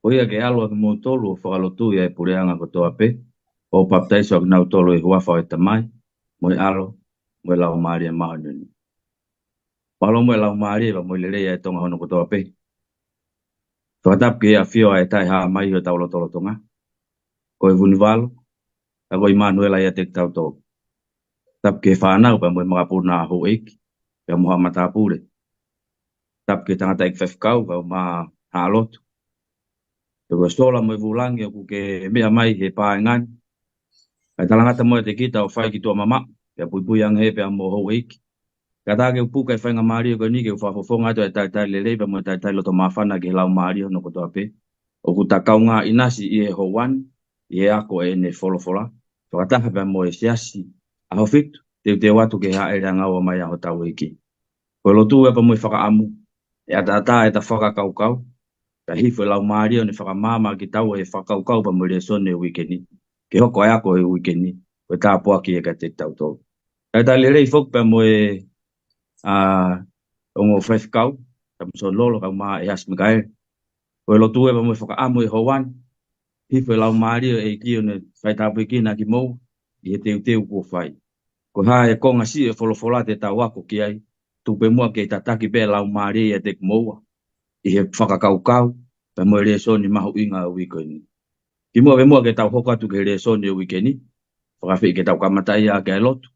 O ia ke alo ke mo tolu o whakalotu ia e pureanga ko toa pe. O baptaiso ak nau tolu e huafa o e tamai. Mo i alo, mo i lau maari e maho nini. Malo mo i lau maari e mo i lere ia e tonga hono ko toa pe. Whakatap ke ia fio a e tai haa mai o taulo tolo tonga. Ko e vunivalo, a ko i manuela ia te tau tō. Tap ke whanau pa mo i mga puna ho eiki. Pea moha matapure. Tap ke tangata ik whewhkau pa o ma halotu. Te ko sola mo i vulangi o ku ke mea mai he pāengani. Ai talangata mo te kita o whai ki tua mama, pia pui pui ang he pia mo hou eiki. Ka tā ke upuka e whainga maari o ko ni ke uwhafofonga ato e tai le leipa mo tai loto mawhana ke lau maari no ko toa pe. O ku takau ngā inasi i e howan, i e ako e ne wholofola. Whakataha pia mo e siasi. Aho fitu, te watu ke hae rea ngau o mai aho tau eiki. Ko lotu e pa mo i whakaamu, e ata e ta whakakaukau. Ka hifo lau maari o ne whakamama ki tau e whakaukau pa mo i sone wikeni. Ke hoko e ako e wikeni. Ko tā poaki e ka te tau tō. Kai tā lelei fok pa mo e ongo whewhkau, ta mo so lolo ka maa e has mikae. Ko e lotu e pa mo e whakaamu e howan, hifo lau maari o e ki o ne whai tāpu i kina ki mou, i he teu kua whai. Ko ha e konga si e wholofola te tau ako ki ai, tupe mua ke tataki pe lau maari e te kumoua, i he whakakaukau, pa mo e reso ni mahu inga o wikeni. Ki mua ve mua ke tau hoka tu ke reso ni o wikeni, whakawhi ke tau kamatai a ke ai lotu.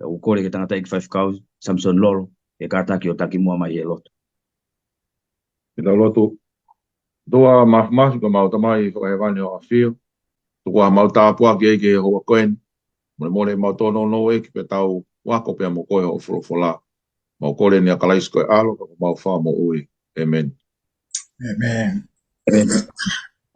O kore ke tangata ik whewhkau, Samson Lolo, e kātaki o taki mua mai e lotu. Ina lotu, toa mahmahi ka mau tamai whakahewani o awhio. Tukua mau tāpua ki eike hoa koen. Mole mau tono no eike pe tau wako pia mo koe o wholofola. Mau kore ni a kalais koe alo, ka mau wha mo ui. Amen. Amen.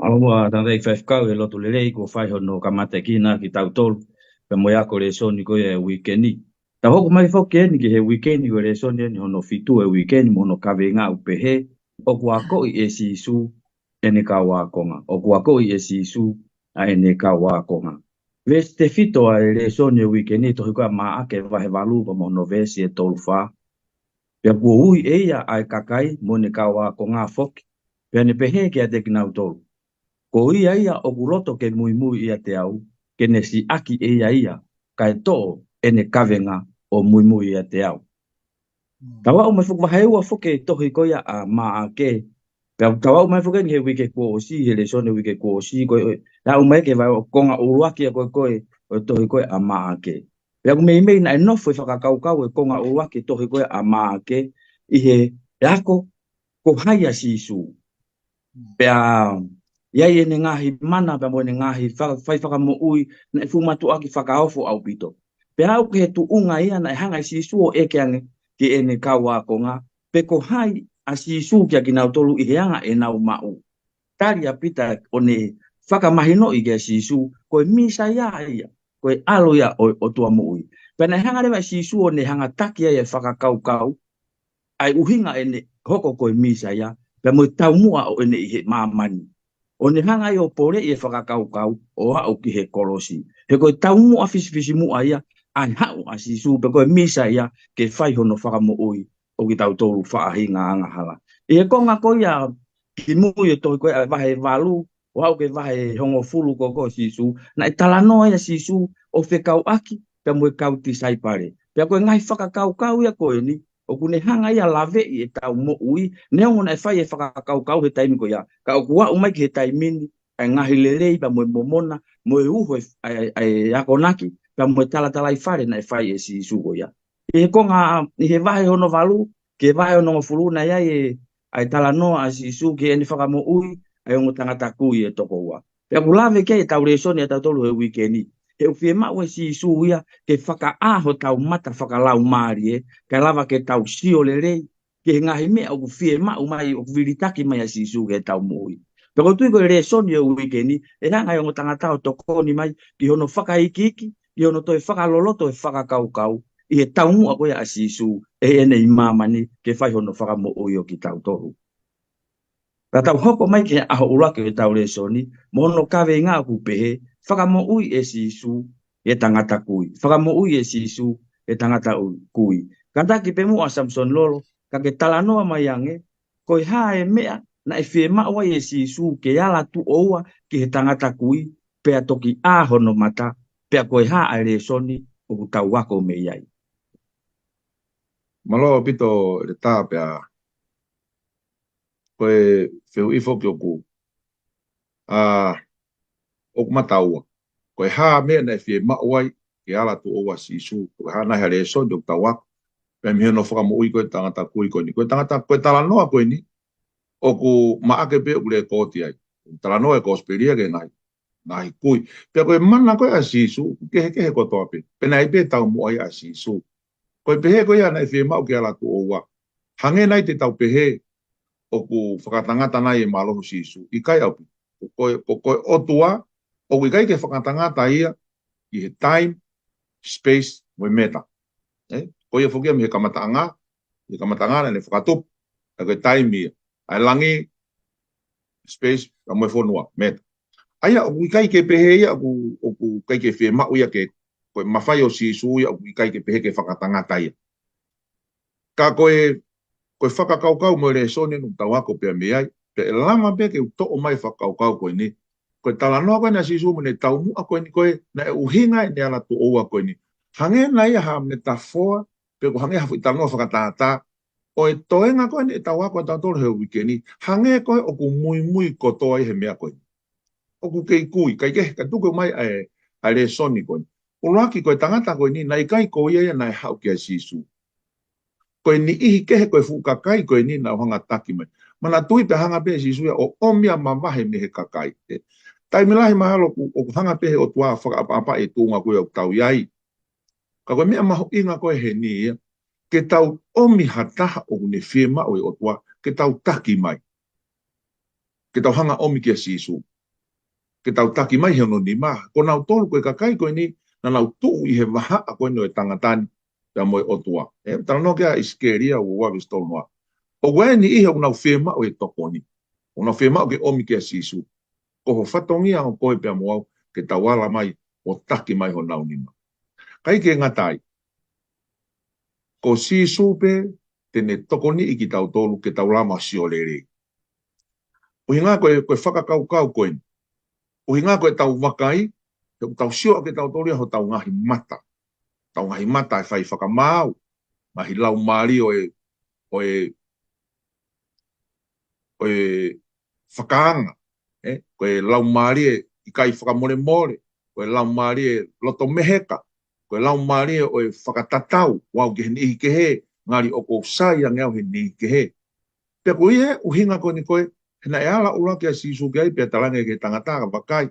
Aua tangata ik whewhkau e lotu lelei ko whai hono kamate kina ki tau tolu, pe mo yako re soni koe e wikeni. Ta hoku mai whoke ni ki he wikeni ko re soni ni hono fitu e wikeni mono kawe ngā upehe, o kua koi e sisu ene ka wakonga. O kua koi e sisu a ene ka wakonga. Ves te fito a re soni e wikeni to hikoa maa ke vahe walu pa mono vesi e tolu wha. Pea kua ui eia ai kakai mo ne ka wakonga whoke. Pea ne pehe ke a te kinau tolu. Ko ia o kuloto ke mui ia te au, ke ne si aki ia, kai tō ene kawenga o mui ia te au. Tawa o mai whakwaheua whoke tohi koia a maa ke. Tawa o mai whoke ni he wike kua o si, he le sone wike kua o si, koe, na o mai ke vai o konga uruaki a koe, o tohi koe a maa ke. Pea ku mei na e nofo i whakakaukau e konga uruaki tohi koe a maa ke, i he ako ko haia sisu. Pea iai ene ngahi mana pa mo ene ngahi whai whakamo ui na e fumatu aki whakaofo au pito. Pe au ke he tu unga ia na e hanga si suo eke ange ki ene kaua ko ngā. Pe ko hai a si su kia ki nau tolu i heanga e nau mau. Tari a pita o ne whakamahino i kia si su ko e misa ia ia. Ko e alo ia o tua mo ui. Pe na hanga rewa si su o ne hanga taki ia e whakakaukau. Ai uhinga ene hoko ko e misa ia. Pe mo tau mua o ene i he mamani. O ne hanga i o pore i e whakakaukau o hao ki he kolosi. He koe tau mua fisi mua ia, ai hao a sisu, pe koe misa ia ke whai hono whakamo ui o ki tau tolu whaahinga anga hala. I he konga koe ia ki mui e tohi koe a wahe walu, o hao ke wahe hongo fulu ko koe sisu, na e talanoa ia sisu o whekau aki, pe mo e kau tisai pare. Pe koe ngai whakakaukau ia koe ni, o kune hanga ia lave i e tau mo ui, neongo na e whai e whakakaukau he taimi ko ia. Ka o kua umai ki he taimini, ai ngahi lelei, pa mo e momona, mo e uho e akonaki, pa mo e talatala i whare na e whai e si suko ia. I he konga, i he wahe hono walu, ke wahe hono ngofuru na ia e ai talanoa a si su ke eni whakamo ui, ai ongo tangata kui e toko ua. Pea kulave ke e tau resoni a tau tolu he wikeni, he uwhie mau e si su ia, ke whaka aho tau mata whakalau maari e, ke lava ke tau sio le rei, ke ngahi mea o whie mau mai o viritaki mai a sisu ke tau mui. Pero tui koe re soni o wikeni, e hanga o tangata o tokoni mai, ki hono whakaikiki, ki hono toi whakaloloto e whakakaukau, i he tau mua koe a sisu, e ene i mamani, ke whai hono whakamo oi o ki tau tohu. Ka tau hoko mai ke aho urake e tau re soni, mono kawe ngā kupehe, whakamo ui e sisu, e tangata kui. Whakamo ui e sisu, e tangata kui. Kantaki pe mua Samson Lolo, ka ke talanoa mai ange, koe hae mea, na e fie ma wa e si su ke ala tu oa ki he tangata kui pe toki a hono mata pe koe ha a le soni o tau wako me iai. Malo pito le tā pea koe wheu ifo ki oku oku mataua. Koe haa mea nei fie mauai ke ala tu owa sisu. Koe haa nahi le soni o tau wako. Pea mihe no whakamui koe tangata kui koe ni. Koe tangata koe tala noa koe ni oku maake pe oku le kōti ai. Tala noa e kosperia ke nahi kui. Pea koe mana koe a sisu kehe kotoa pe. Pena i pe tau muai a sisu. Koe pehe koe ia nei fie mau ke ala tu owa. Hange nei te tau pehe oku whakatangata nai e malohu sisu. I kai au. Koe otua, o i kai ke whakatangata ia i he time, space, mo meta. Koe ia whukia mi he kamatanga, i kamatanga ne whakatup, a koe time ia. Ai langi, space, a mo whonua, meta. Aia, o i kai ke pehe ia, oku kai ke whi mau ia ke koe mawhai o sisu ia, o i kai ke pehe ke whakatangata ia. Ka koe whakakaukau mo le sone nung tawako pia me ai, pe e lama pe ke to o mai whakaukau koe ni. Koe tala noa koe na sisu mo ne tau mua koe ni koe, na e uhinga e ne ala tu oua koe ni. Hange na ia ha me ta foa, pe ko hange hafu i tala noa whakatata, o e toenga koe ni e tawako e tautoro he wike ni, hange koe o ku mui kotoa i he mea koe ni. O ku kei kui, kai ke, ka tuku mai a le soni koe ni. Ulaki koe tangata koe ni, na i kai koe ia na e hau kia sisu. Koe ni ihi kehe koe fukakai koe ni na hanga taki mai. Mana tui pe hanga pehe si suia o omia mamahe me he kakai. Tai milahi mahalo o hanga pehe o tua whakaapa e tūnga koe o tau iai. Ka koe mea maho inga koe he ni ia. Ke tau omi hataha o ne whie mao e o tua. Ke tau taki mai. Ke tau hanga omi kia sisu. Ke tau taki mai he no ni maha. Ko nau tolu koe kakai koe ni na nau tuu i he waha a koe no e tangatani. Pea moe o tua. Tala no kia iskeria o wavis tolu noa. O wae ni ihe o nau whiema o e toko ni. O nau whiema o ke omi kia sisu. Ko ho whatongia o koe pea moau ke tawala mai o taki mai ho nau nima. Kai ke ngatai. Ko sisu pe tene toko ni iki tau tolu ke tau lama si o lere. O hinga koe whakakaukau koe ni. O hinga koe tau wakai. Tau sio ke tau tolu ho tau ngahi mata. Tau ngahi mata e whai whakamau. Mahi lau maari o e whakaanga. Koe lau maari e i kai whakamore more. Koe lau maari e loto meheka. Koe lau maari e o e whakatatau. Wau ke he nihi ke he. Ngari o ko sai a ngau he nihi ke he. Pea koe he uhinga koe ni koe. Hena e ala ura kia sisu kia i pia talange ke tangata ka wakai.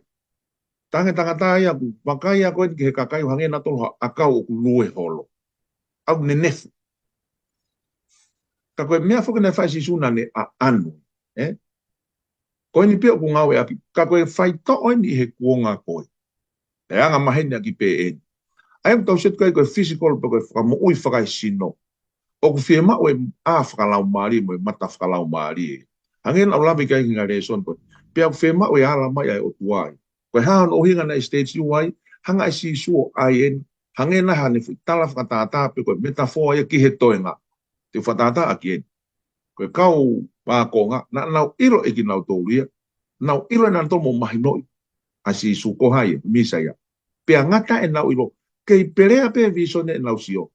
Tange tangata ia ku wakai a koe ni ke he kakai hange na tolo akau o ku lue holo. Au ne nefu. Ka koe mea whuka ne whai sisu na ne a anu. Koe ni pia ku ngau e aki. Ka koe whai to'o ni he kuonga koe. E anga maheni aki pe e. Ai am tau set koe koe physical pa koe whaka mo ui whakai sino. O ku whie mao e a whakalau maari mo e mata whakalau maari e. Hangen au labi kai kinga reson koe. Pia ku whie mao e ala mai ai o tuai. Koe haon o hinga na stage uai. Hanga i sisu o aien. Hangen na hane tala whakatata pe koe metafoa ia ki he toenga. Te whatata aki e. Koe kau pākonga, na nau ilo eki nau tōria, nau ilo e nau tomo mahi noi, a si suko hai, misa ia. Pea ngata e nau ilo, kei perea pe visone e nau sio.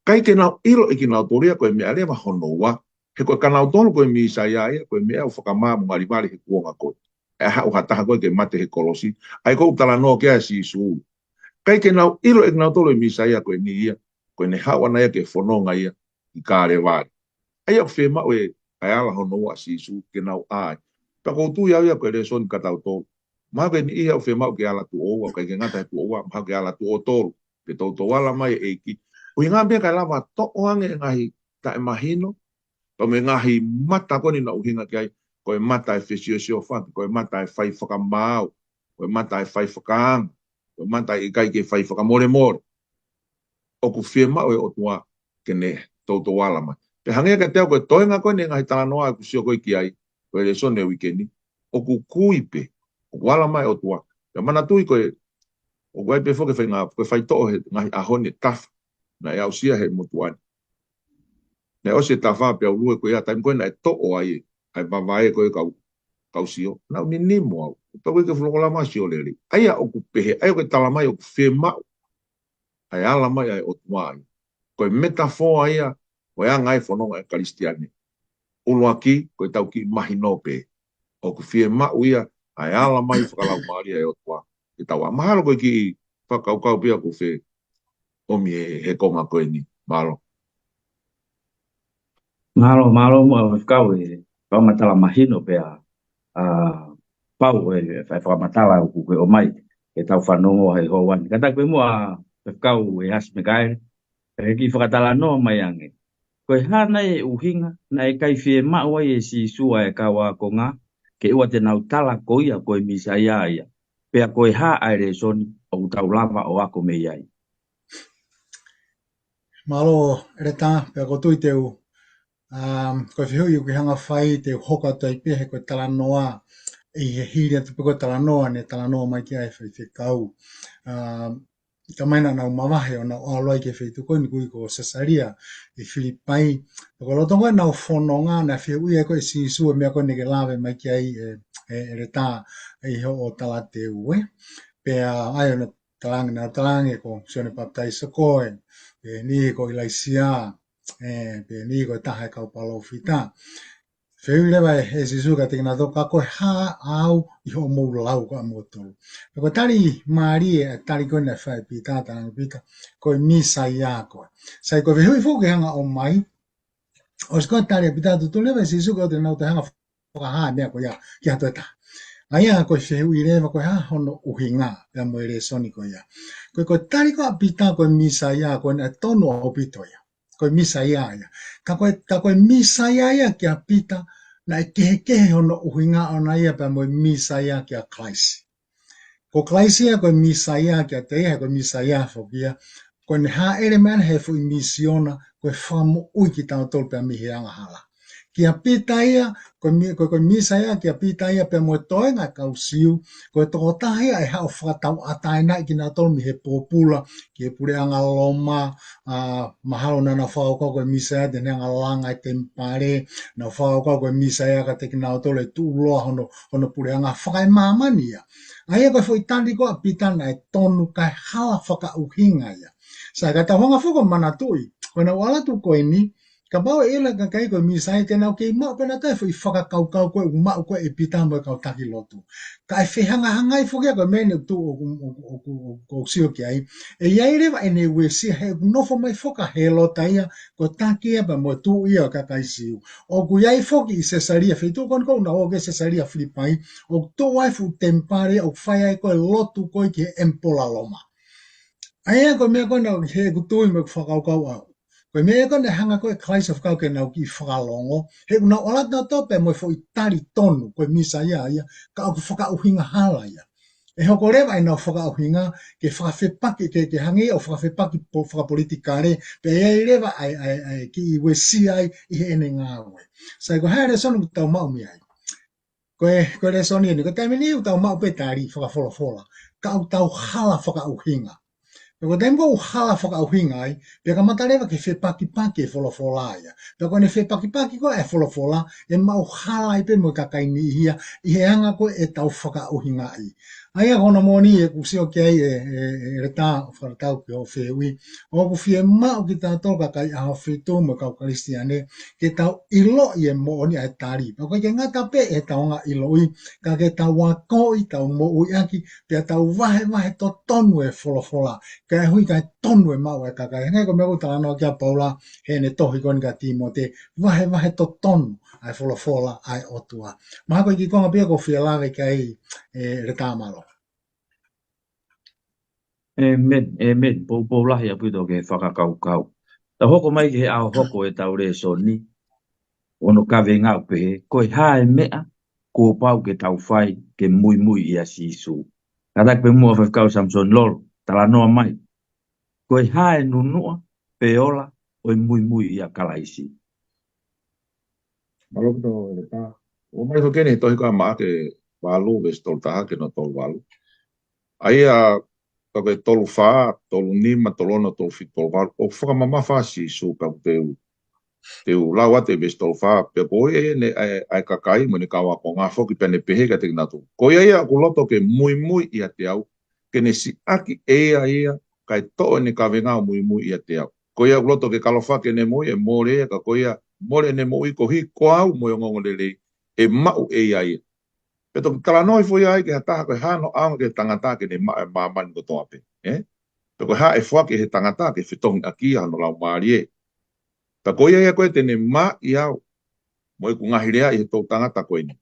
Kai ke nau ilo eki nau tōria, koe mea lea mahonoa, he koe ka nau tōlu koe misa ia, koe mea u whakamāmu ngarimari he kuonga koe. E hau hataha koe ke mate he kolosi, ai kou tala noa kia si suu. Kai ke nau ilo eki nau tōlu misa ia, koe ni ia, koe ne hawana ia ke whanonga ia, i kāre wāri. Ai au whema oe ai ala hono a sisu ke nau ai. Pa koutu iau ia koe re soni katau tōru. Maha koe ni iha au whema o ke ala tu oua, kai ke ngata he tu oua, maha ke ala tu o tōru. Ke tau tō wala mai e ki. O hinga mea kai lama to'o ange ngahi ta e mahino. Pa me ngahi mata koni na uhinga ki ai. Koe mata e whesio whaki, koe mata e whai whakamau, koe mata e whai whakaanga, koe mata e kai ke whai whakamore more. O ku whema oe o tua ke ne tau tō wala mai. Pe hange ka teo koe toenga koe ne ngai tala noa ku sio koe ki ai, koe le sone wikendi, o ku kuipe, o wala mai o tua. Pe mana tui koe, o koe pe foke whainga, koe whai to'o he ngahi ahone tafa, na e au sia he motuani. Ne o se tafa pe au lue koe a taim koe na e to'o ai, ai vai ko kau sio na ni mo to ke flo la ma sio le ai o ku pe ai ko tala mai o fe ma ai ala mai ai o mai ko metafora ia o ia ngai fono e kristiani ulo aki ko tau ki mahino pe o ku fe ma ia ai ala mai fala maria e o tua e tau mahalo ko ki whakaukau pia ko fe o mi he konga koe ni malo Malo mo kau e kau matala mahino pe a pau e fai matala ku o mai e tau whanongo hei hoan. Kata koe mua kau e has me kai e ki whakatala no mai ange. Koe hana e uhinga na e kai fie maua e si sua e kawa konga ke ua te nau tala koia koe misa ia ia. Pea koe ha aere soni o tau lava o ako me iai. Malo reta pe ko tui teu ko fihu yu ki hanga whai te hoka tai pe he ko tala noa i he hiri atu pe ko tala noa ne tala noa mai ki ai whai te kau. Ka maina nau mawahe o nau aloi ke whai tuko ni kui ko Cesaria i Filipai. Ko lotongo e nau whanonga na fihu ui e ko i sisu e mea ko neke lawe mai ki ai e reta i ho o tala teu e. Pea ai o na talangi ko sione baptaisa koe. Pe ni ko ilaisia pe ni ko taha kau palo fita feu lewa e sisu ka tingna to ka ko ha au I ho mo lau ka mo to ko tali mari e tali ko na fa pita ta pita ko misa ya ko sai ko feu fu ke hanga o mai o sko tali pita tu lewa sisu ko te na to hanga fa ha me ko ya to ta Aia ko feu I lewa ko ha hono uhinga pe mo re soni ko ya ko tali ko pita ko misa ya ko na tono o pito ya ko misa ya ka ko misa ya kia pita na ke hono uhinga ona ia pa mo misa ya kia klaisi ko klaisi ko misa ya kia te ko misa ya fo kia ko ne ha element he fo misiona ko famo ui ki tau tol pa mi hianga hala kia pita ia ko misa ia kia pita ia pe mo toenga kau siu ko to tahi ai ha whakatau ataina ki na tol mi he popula ki pure anga loma mahalo na whao ko misa ia tene anga langa tempare na whao ko misa ia ka teki na tol e tu loa hono pure anga whakai mamani ia ai ko foi tandi ko pita na e tonu kai hala whaka uhinga ia sa ka honga fuko manatui ko na wala tu ko ini ka bau ela ka kai ko misai te nau ke ma pena ta foi faka kau ko ma ko e pita mo ka taki lotu ka e hanga hanga I fokia ko mene tu o sio ki ai e ia ire va ene we si he no fo mai foka he lota ia ko taki ba mo tu ia ka kai siu o ku ia foki Cesaria feito kon ko na o ke Cesaria Filipai o to wai fu tempare o fai ko lotu ko ki empola loma ai ko me ko na he ku tu me faka kau ko me ko ne hanga ko Christ of kau ke na ki whakalongo he una ola na tope mo fo itali tonu ko misa ia ka ko whaka uhinga hala ia e hoko rewa ina whaka uhinga ke whakawhepaki ke hangi o whakawhepaki po whakapolitikare pe e rewa ai ki I we si ai I he ene ngāwe sai ko haere sonu tau mau mi ai ko re soni ni ko taimini u tau mau pe tari whakawhola ka au tau hala whaka uhinga Ko tempo hala whaka uhinga ai, pe ka matarewa ke whepaki paki e wholofola ia. Pe ko ne whepaki paki ko e wholofola, e mau hala I pe mo kakaini ia, I he anga ko e tau whaka uhinga ai. Ai a kona moni e kusio ke ai e reta wharatau ki o whewi. O ku whie mau ki tātou kakai a whetō mo kau kristiane, ke tau ilo I e mo oni ai tari. Pa koe ke ngata pe e tau ngā ilo I, ka ke tau wako I tau mo ui aki, pe tau wahe to tonu e wholofola. Ka hui kai tonu e mau e kakai. Ngai ko me uta anō kia paula, he ne tohi koni ka Timote, wahe to tonu ai wholofola ai otua. Maha koe ki konga pia ko whia lawe kai reta malo. Men, po lahi a puto ke whakakau. Ta hoko mai ke ao hoko e tau re so ni. Ono kawe ngau pehe, koe hae mea, ko pau ke tau whai, ke mui ia sisu. Katak pe mua whakau Samson lolo, tala noa mai. Koe hae nunua, pe ola, oi mui ia kalaisi. malo no le ta o mai so kene to ka ma ke walu ve stol ta ke no tol walu ai a to ke tol fa tol ni ma tol no tol fit tol walu o fa mama fa si su ka pe te u lawa te besto fa pe ko ne ai kakai mo ne kawa ko nga foki pe ne pehe ka te na tu ko ia ku loto ke mui ia te au ke ne si aki ia kai to ne ka venga mui ia te au ko ia loto ke kalofa ke ne mo e more ka ko ia more ne mo i ko hi ko au mo ngo le e mau ia pe to tala noi foi ai ke hata ko ha no ang ke tangata ke ne ma man ko to ape pe ko ha e fo ke he tangata ke fitong aki ano la marie ta ko ia ko te ne ma ia mo ku ngahirea i to tangata ko ni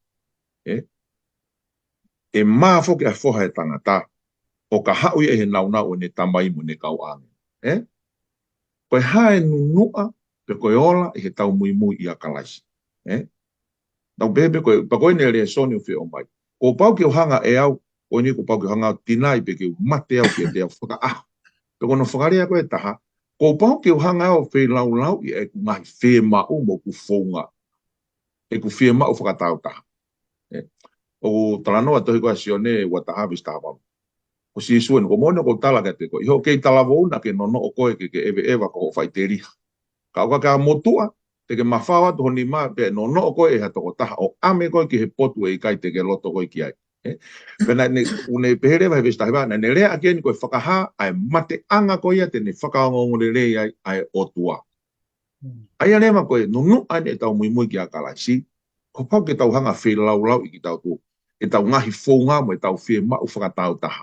e ma fo ke fo ha tangata o ka ha ia he nauna o ne tamai mo ne kau ang ko ha e nunua pe ko ola i he tau mui ia kalais tau bebe ko pa ko ne le soni o fe o mai ko pau ke hanga e au o ni ko pau ke hanga tinai pe ke mate au ke te fo ka pe ko no fogaria ko e taha ko pau ke hanga o fe lau i e ku mai fe ma o mo ku fonga e ku fe ma o fo ka tau taha o talanoa tohi ko asione wa taha vista ba ko si suen ko mono ko tala ka te ko i ho ke tala vo na ke no o ko ke eva ko faiteri ka motua te ke mafawa to ni ma pe no ko e ha to ta o ame ko ki he potu e kai te ke loto ko ki ai pena ne une pere va vista ba na ne le again ko whakaha ai mate anga ko ia te ne whakaongo le ai otua ai ane ma ko no ane tau mui ki a kalaisi ko pau ke tau hanga fe lau i ki tau tu e tau ngahi fonga mo e tau fe ma u whakatau taha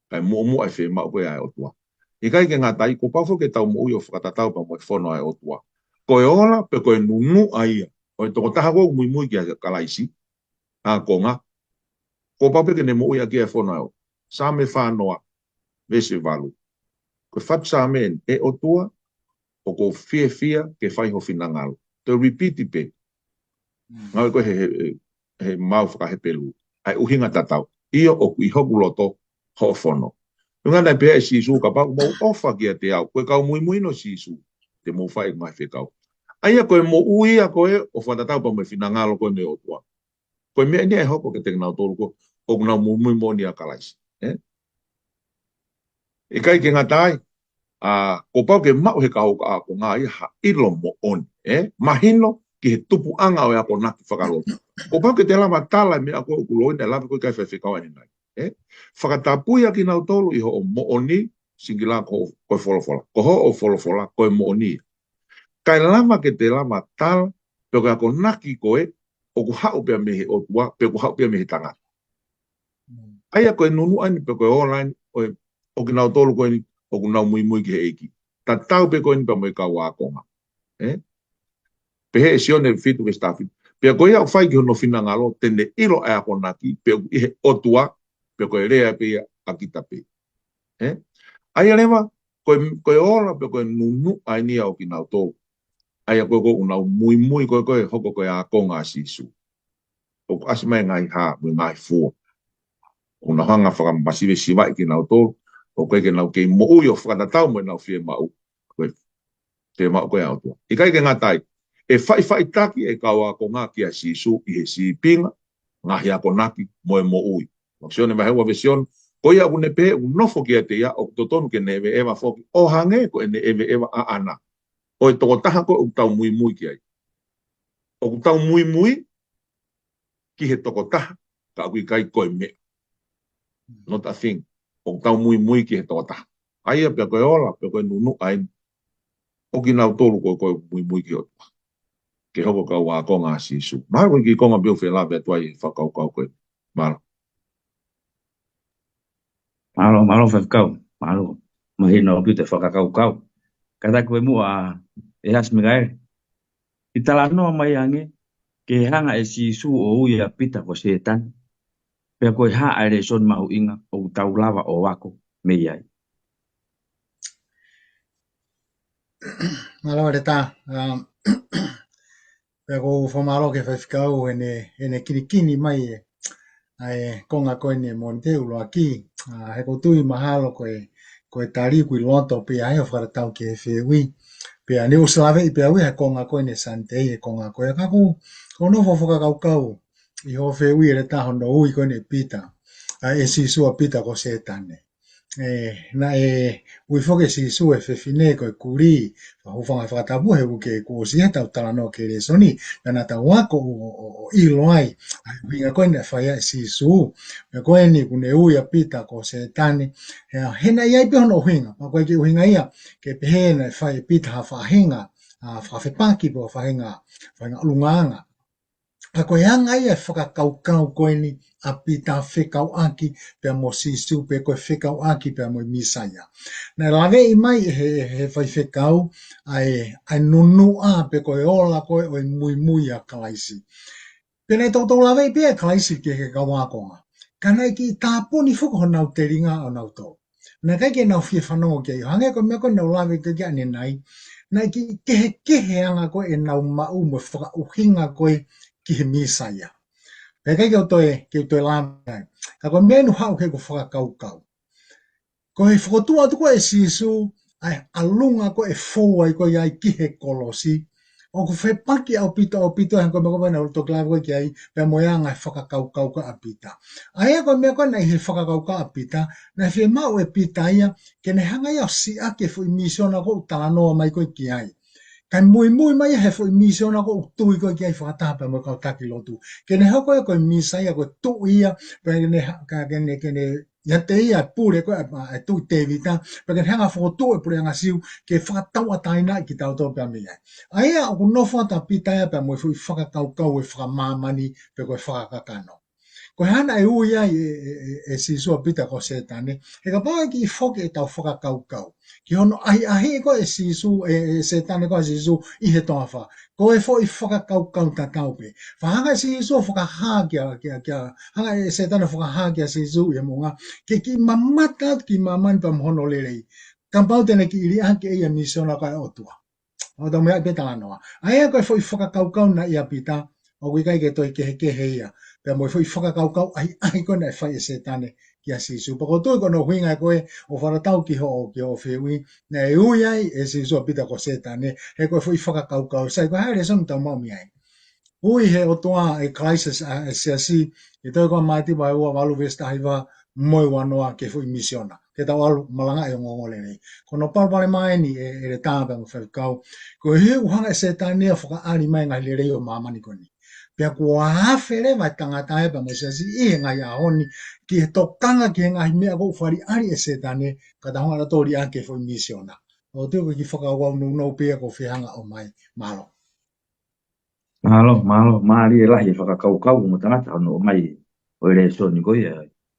kai mo ai fe ma ko ai otua i kai ke ngatai ko pau ke tau mo i o whakatatau pa mo e whono ai otua ko e ola pe ko e nunu ai o e toko taha ko mui ki a kalaisi a konga ko pau ke ne mo i a ki a whono ai sa me whanoa vese valu ko fat sa men e otua o ko fia ke whai ho finangalo te repeat pe ngai ko he mau whaka he pelu ai uhinga tatau io o i hoku loto ho whono nga na pe si su ka pa mo ofa ki te au ko ka mui no si su te mo fai mai fe kau ai ko mo ui a ko o fa tatau pa me finangalo ko me o tua ko me ni e hoko ke te na to ko o na mui mo ni a kalais e kai ke ngatai ko pau ke mau he kau ka ko nga i ha ilo mo on mahino ki he tupu anga o e ako naki whakaloto. Ko pau ke te lama tala me ako ukuloi na lama koe kai whewhikau ane nai. Whakatapuia ki nau tolu i ho o mooni singila ko koe wholofola. Ko ho o wholofola koe mooni. Kai lama ke te lama tala pe koe ako naki koe o ku hau pia mehe o tua pe ku hau pia mehe tanga. Aia koe nunu ane pe koe online o ki nau tolu koe ni o ku nau mui ki he eiki. Ta tau pe koe ni pa moe ka wakonga. Pehe sione fitu ke stafi. Pe ko ia fai ki no fina ngalo tende ilo a ko naki pe i otua pe ko rea pe akita pe. Ai leva ko ola pe ko nunu ai ni au ki na to. Ai ko una mui ko hoko ko a konga sisu. O asma ngai ha mo ngai fu. Una hanga fa masive siva ki na to o ko ke na ke mo yo fa na tau mo na fie mau. Ko te mau ko au to. I kai ke ngatai e fai taki e kawa ko ngā kia sisu i he sipinga ngahi a ko naki mo e mo ui. Maksione mahewa vision, ko ia une pe unofo kia te ia o totonu ke neve eva foki o hange ko e neve eva a ana. O e toko taha ko u tau mui ki ai. O tau mui ki he toko taha ka kui kai koe me. Not a thing. O tau mui ki he toko taha. Aia pia koe ola, pia koe nunu ai. O ki nau tolu koe mui ki o taha. Ke hoko ka wa konga sisu. Mai ko ki konga biu fe la be tuai whakau kau koe. Malo. Malo whakau. Malo. Mahina o biu te whakakau kau. Kata koe mua e has migai. I tala noa mai ange. Ke hanga e sisu o ui a pita ko setan. Pea koe ha aere son mahu inga o tau lava o wako me iai. Malo re tā. Pea ko whamaro ke whaiwhikau ene kirikini mai ai konga koe ne mo te ulo aki. He ko tui mahalo koe tari kui loto pia ai o wharatau ke he whiwi. Pea ni uslave i pea ui he konga koe ne santei he konga koe. Kako ko nofo whakakau i ho whiwi re tā hono ui koe ne pita. E si sua pita ko setane. na ui foke si su e fefine ko e kuri ho fanga whakatapu he uke ko si he tau tala no ke le soni na ta wako o iloai winga ko ne whaia si su me ko ni kune ui a pita ko se tani he na iai pe hono hinga ma ko ki hinga ia ke pe he na whai pita ha whahinga a whawhepaki po whahinga lunganga a koe hanga ia whakakaukau koe ni a pita whekau aki pe mo sisu pe koe whekau aki pe mo misaya. Na lawe i mai he whai whekau ai nunu a pe koe ola koe o mui mui a kalaisi. Pena i tautou lawe i pe a kalaisi ke ke kawakonga. Kana i ki tāpuni whuko ho nau te ringa o nau tau. Na kai ke nau whie whanongo ke i hange koe mea koe nau lawe ke kia ane nai. Na ki kehe anga koe e nau mau mo whakauhinga koe ki he misaya. Peka ke o toe lamai. Ka koe menu hau ke ko whakakaukau. Ko he whakotua tu koe e sisu, ai alunga koe e fōai koe iai ki he kolosi. O ko whepaki au pito, han koe meko pena uto klawe koe ki ai, pe moeanga e whakakaukau ka apita. Ai koe mea koe nei he whakakaukau apita, na he mau e pita ia, ke ne hanga ia si ake fu imisiona ko utanoa mai koe ki ai. Kai mui mai he foi misiona ko tui ko ki whakatapa mo ka taki lotu. Kene hoko e koe misai ko tu ia pe kene ia te ia pure ko e tu te vita pe kene hanga fo tu e pure anga siu ke whakatau ataina ki tau tau pe mea. Aia o no fata pita ia pe mo foi whakakau e whakamamani pe koe whakakakano. Ko hana e ui ai e sisua pita ko setane, e ka pāi ki whoke e tau whakakaukau. Ki hono ahi ko e sisu, e setane ko e sisu i he toa wha. Ko e fo i whakakaukau ta taupe. Whahanga e sisu whakahākia, hanga e setane whakahākia sisu i munga, ke ki mamata ki mamani pa mhono lerei. Kampau tene ki iri ake e misiona ka e otua. O tau mea peta anoa. Aia ko e fo i whakakaukau na ia pita, o wikai ke toi kehe ia. Pe mo foi whakakaukau ai kona e whai e setane ki a sisu. Pako tui kono huinga e koe o wharatau ki ho whiui. Na e ui ai e sisu a pita ko setane. He koe foi whakakaukau. Sai koe haere sonu tau maumi ai. Ui he o toa e crisis e siasi. I toi koa maiti vai ua walu vesta haiwa moi wanoa ke foi misiona. Ke tau alu malanga e ngongole nei. Kono palpale mai ni e re tāpe mo whakau. Ko he uhanga e setane a whakaari mai ngai le reo mamani koni. Pea kua hawhere mai tangata e pa mo siasi i ngai a honi ki he tokanga ki he ngai mea kou whari ari e setane ka tahonga la tori ake foi misiona. O teo ki whakawau nunau pia ko whihanga o mai malo. Malo, maari e lahi e whakakaukau mo tangata hono o mai o re soni koe e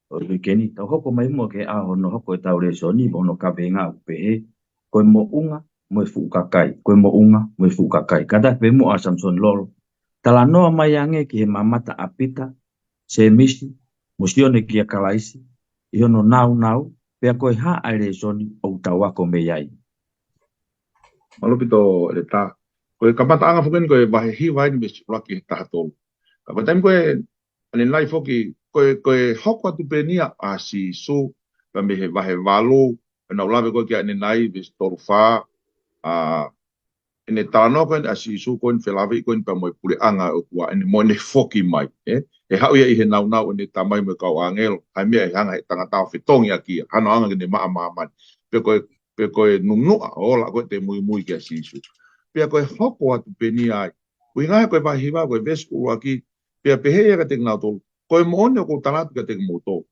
o wikeni. Tau hoko mai mo ke a hono hoko e tau re soni mo hono ka venga upehe. Koe mo unga mo e fukakai. Koe mo unga mo e fukakai. Kata pe mo a Samson lolo. Tala noa mai ange ki he mamata apita, se misi, musione ki a kalaisi, i hono nau, pea koe ha aere soni o utawako me iai. Malupito le tā. Koe kapata anga whukeni koe wahe hi waini me suraki he taha tolu. Kapataim koe ane nai whoki koe hoko atu penia a si su pa me he wahe walu e nau lawe koe ki ane nai vis toru wha ene tāno koe a si su koe whelawe i koe pa moe pure anga o kua ene moe ne whoki mai. E hau ia i he nau ene tamai me kau angelo. Hai mea e hanga he tangatao whitongi a kia. Hano anga kene maa mani. Pe koe nunua ola koe te mui ki a si su. Pea koe hoko atu peni ai. Kui ngai koe wahiwa koe vesku aki. Pea pehea ka te ngā tolu. Koe moone o kou tanatu ka te mōtolu.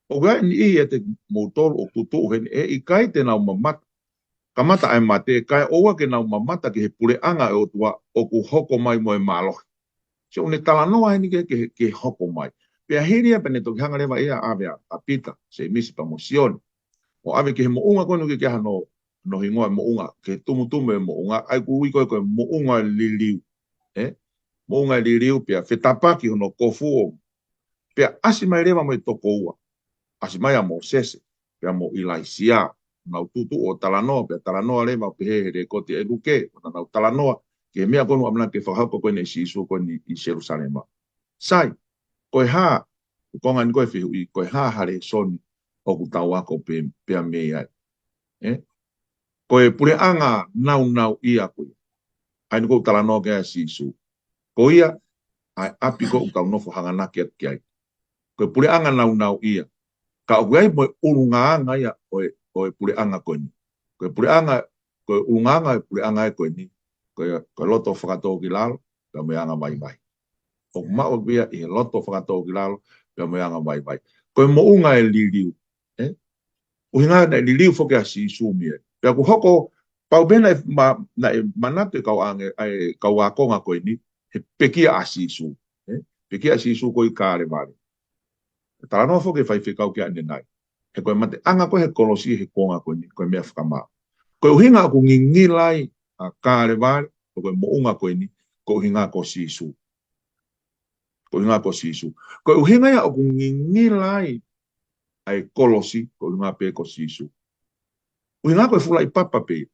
O kai ni i e te mōtolu o tutu hene e i kai te nau mamata. Kamata ai mate kai oua ke nau mamata ki he pure anga e o tua o ku hoko mai moe malohi. Se une talanoa heni ke hoko mai. Pea hiria pene toki hanga rewa ea awea a pita se misi pa mosioni. O ave ke he mounga koe nuke ke hano no hingoa mounga, ke tumutume mounga, ai kui koe koe mounga liliu. Mounga liliu pia whetapaki hono kofu o. Pia asi mai rewa mo i toko ua. Asi mai a mo sese, pia mo ilaisia. Nau tutu o talanoa, pia talanoa rewa pehe re koti e luke. Nau talanoa, ke mea konu amna ke whakaupa koe ne si isu koe ni i Jerusalema. Sai, koe haa, konga ni koe whihu i, koe haa hare soni o ku tau ako pia mea ai. Koe pure anga nau ia koe. Ai ni kou talanoa kea si isu. Ko ia, ai api ko u tau nofo hanga nake at kiai. Koe pure anga nau ia. Ka o ai mo ulunga ia o pule anga ko ni. Ko pule anga ko ulunga pule anga ko ni. Ko loto whakatau ki lalo, ka me anga mai mai. O mao bia i loto whakatau ki lalo, ka me anga mai mai. Ko mo unga e liliu. O hinga na liliu foke a si sumi e. Pea ku hoko, pau bena na manate kau ange, kau akonga ko ni, he pekia a si su. Pekia a si su ko i kāre vare. Tala no foke fai whikau ki ane nai. He koe mate anga ko he kolosi he konga ko ni, koe mea whakamā. Koe uhinga aku ngingi lai, a kāre vare, ko mo unga ko ni ko hinga ko sisu ko hinga ko sisu ko hinga ya aku ngingi lai ai kolosi ko hinga pe ko sisu hinga ko fula i papa pe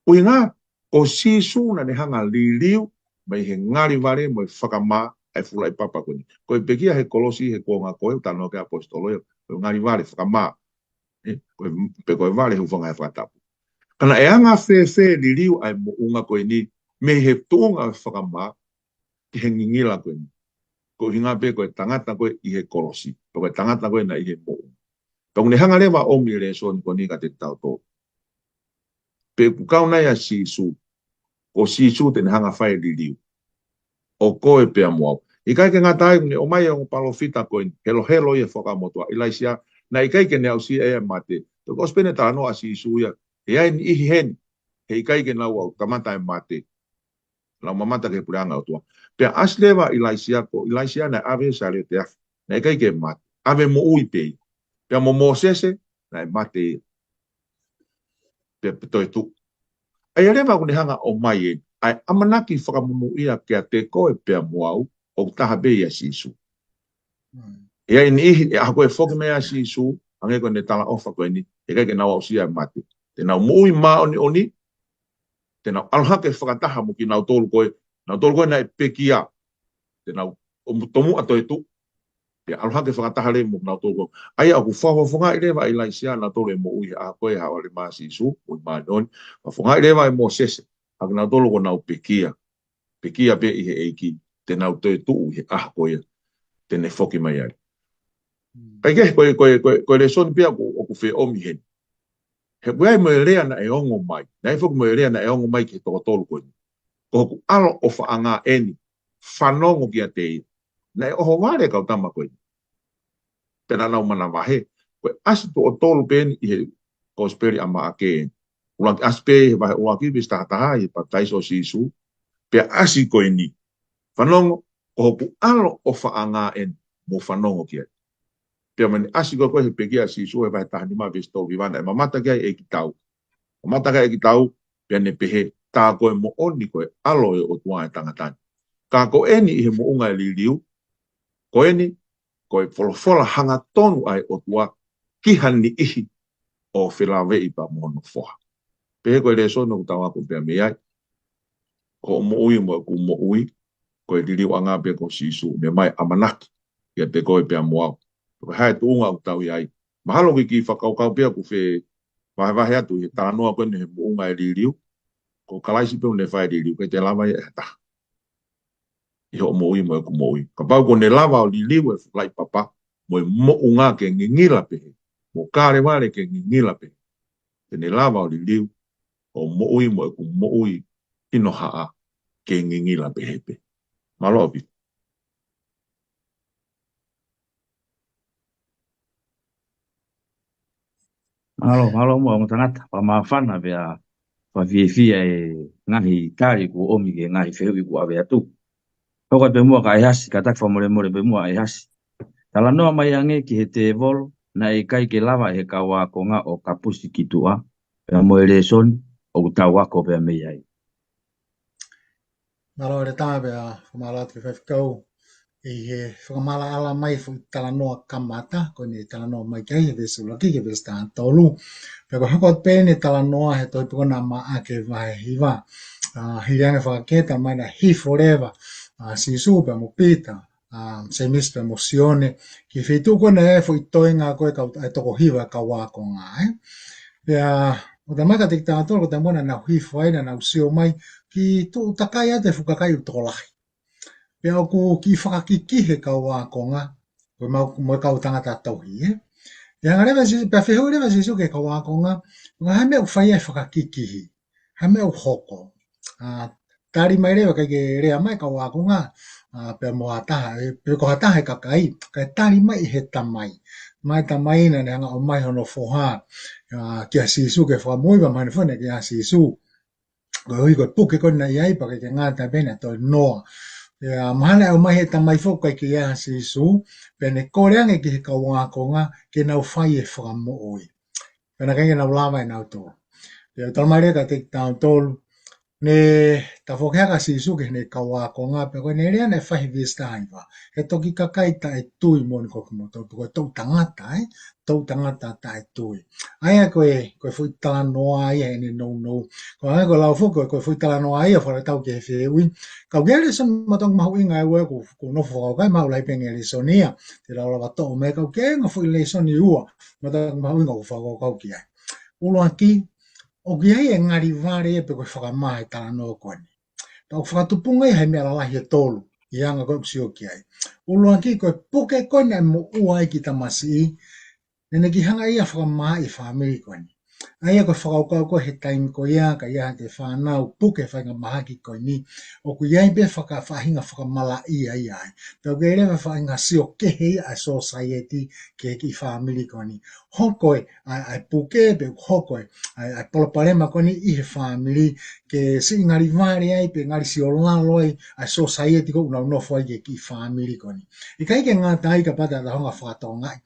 hinga ko sisu na ne hanga liliu mai he ngari vare mo whakama ai fula i papa ko ni ko pekia he kolosi he ko nga ko tano ke apostolo ko ngari vare whakama ko pe ko vare hu whanga whatapu kana e anga fe liliu ai mo unga ko ni me he tunga whakama ki he ngingila koe ni. Ko hinga pe koe tangata koe i he kolosi. Koe tangata koe na i he mou. Pau ne hanga lewa o mi re so ni ko ni ka te tau tō. Pe kukau nai a sisu. Ko sisu te ne hanga whae liliu. O koe pe amuau. I kai ke ngatai ne o mai o palofita koe ni. Helo helo i e whakamotua. I laisia na i kai ke ne au si e mate. Tō ko spene tā no a sisu ia. E ai ni ihi hen. He i kai ke nau au tamata e mate. La mamata ke puranga o tua. Pea aslewa ilaisia na ave sale te af. Na kai ke mat. Ave mo ui pe. Pea mo sese na mate. Pea toi tu. Ai lewa kune hanga o mai e. Ai amanaki whakamumu ia ke a te koe pea moau o taha be ia sisu. E ai ni e ako e whoki mea sisu ange ko ne tala ofa koe ni. E kai ke nau au sia mate. Te nau mo ui maa oni. Te nau alhake whakataha mo ki nau tolu koe. Nau tolu koe na e pekia. Te nau tomu ato e tu. Te alhake whakataha le mo nau tolu koe. Ai aku whawawhonga i lewa i laisia na tolu e mo ui a koe hawa le maa sisu. Ui maa noni. Whawhonga i lewa e mo sese. Aku nau tolu koe nau pekia. Pekia pe i he eiki. Te nau te tu i he ah koe. Te ne whoki mai ai. Kai ke koe le soni pia o ku whi omi hen. He kuai mo e rea na e ongo mai. Na e whoki mo e rea na e ongo mai ki toko tolu koe. Ko hoku alo o whaanga eni. Whanongo ki a te i. Na e oho ware kau tama koe. Pena nau mana wahe. Koe asitu o tolu peni i he kosperi ama ake. Ulangi aspe wahe ulangi vista hataha i pa taiso sisu. Pea asi koe ni. Whanongo. Ko hoku alo o whaanga eni. Mo whanongo ki a. Pea mani asi koe koe he pekia sisu e wahe tahani maa visto vivana. E mamata kia e ki tau. Mamata kia e ki tau. Pea ne pehe. Tā koe mo oni koe alo e o tua e tangatani. Ka ko eni i he mo unga e liliu. Ko eni koe wholofola hanga tonu ai o tua kihani ihi o whilawe i pa mono foha. Pehe koe le sono ku tawa ko pea me ai. Ko mo ui mo ku mo ui. Koe liliu anga pe ko sisu. Me mai amanaki. Ia te koe pea moau. Koe hae tu unga ku tau i ai. Mahalo ki whakaukau pea ku whe wahe atu. He tānoa koe ne he mo unga e liliu. Ko kalaisi pe ne fai liliu ke te lava e ta. I ho mo i mo ku mo i. Ka pau ko ne lava o liliu e lai papa mo unga ke ngingila pe. Mo kare wale ke ngingila pe. Te ne lava o liliu o mo i mo ku mo i ino haa ke ngingila pe hepe. Malobi. Malo mo tangata pa mawhana vea pa fiefia e ngahi kari ku omi ke ngahi whehui ku awe atu. Hoka pe mua ka e hasi, ka tak whamore more pe mua e hasi. Tala noa mai ange ki he te evolo, na e kai ke lava he ka wako ngā o ka pusi ki tua, pea mo e le soni, o ku tau wako pea mei ai. Malo e tā pea whamala te whawhikau i he whakamala ala mai tala noa kamata, ko ni tala noa mai kai he vesu laki ke vesu tā tolu. Pea ko hako pēne tala noa he toi pukona ma ake vahe hiwa. Hirianga whakaketa mai na he forever. Si supe mo pita. Se mispe mo sione. Ki whitu kone e fo i toi ngā koe e toko hiwa ka wako ngā. Pea o ta maka tik tātoro ko ta mona na hui whaina na usio mai ki tu takai ate fukakai u toko lahi. Pea o ku ki whakakikihe ka wako ngā. Koe mo kau tangata tauhi. Yang ada masih perfeito le masih suke kawa konga nga me fai e whakakiki ha me hoko tari mai le ka ke rea mai kawa konga pe mo ata pe ko ata he kakai ka tari mai he tamai na nga o mai hono foha ki asisu ke fa moi ba mai fone ki asisu ko hui ko puke ko na yai pa ke nga ta bena to no mahana o mai he tamai fo ka ki asisu pene koreang e ki kawa konga ke na fai e fa mo oi pena ke na lava e na to ya tal mai ka te ta tol ne ta fokea ka sisu ke ne kawa ko nga pe ko ne rea ne fa vista haiva e toki ka kai ta e tui mon ko mo to ko to tangata ta e tui ai ko fu ta no ai e ne no ko ai ko la fu ko fu ta no ai fa ta ke fe wi ka ge le son mo tong ma wi ngai we ko no fo ka ma lai pe nge le sonia te la la to me ka ke ngo fu le son yu mo tong ma wi ngo fa ko ka ki ulo aki o ki ai ngari vare e pe ko whakamai tala no kone. Pa o whakatupunga i hei mea lahi e tolu, i anga ko si o ki ai. Uloa ki ko puke kone mo ua i ki tamasi i, nene ki hanga ia whakamai i whamiri kone. Aia ko whakaukau ko he taimi ko ia, ka ia te whanau puke whainga mahaki ko ni, o ku iai be whakahinga whakamala i ai ai. Tau ke rewa whainga si o kehe a society ke ki whamiri ko ni. Hokoi ai puke be hokoi ai poloparema ko ni i he whamiri ke si ngari vare ai pe ngari si o laloi a society ko una unofo ai ke ki whamiri ko ni. I kai ke ngā tai ka pata da honga whakatongai.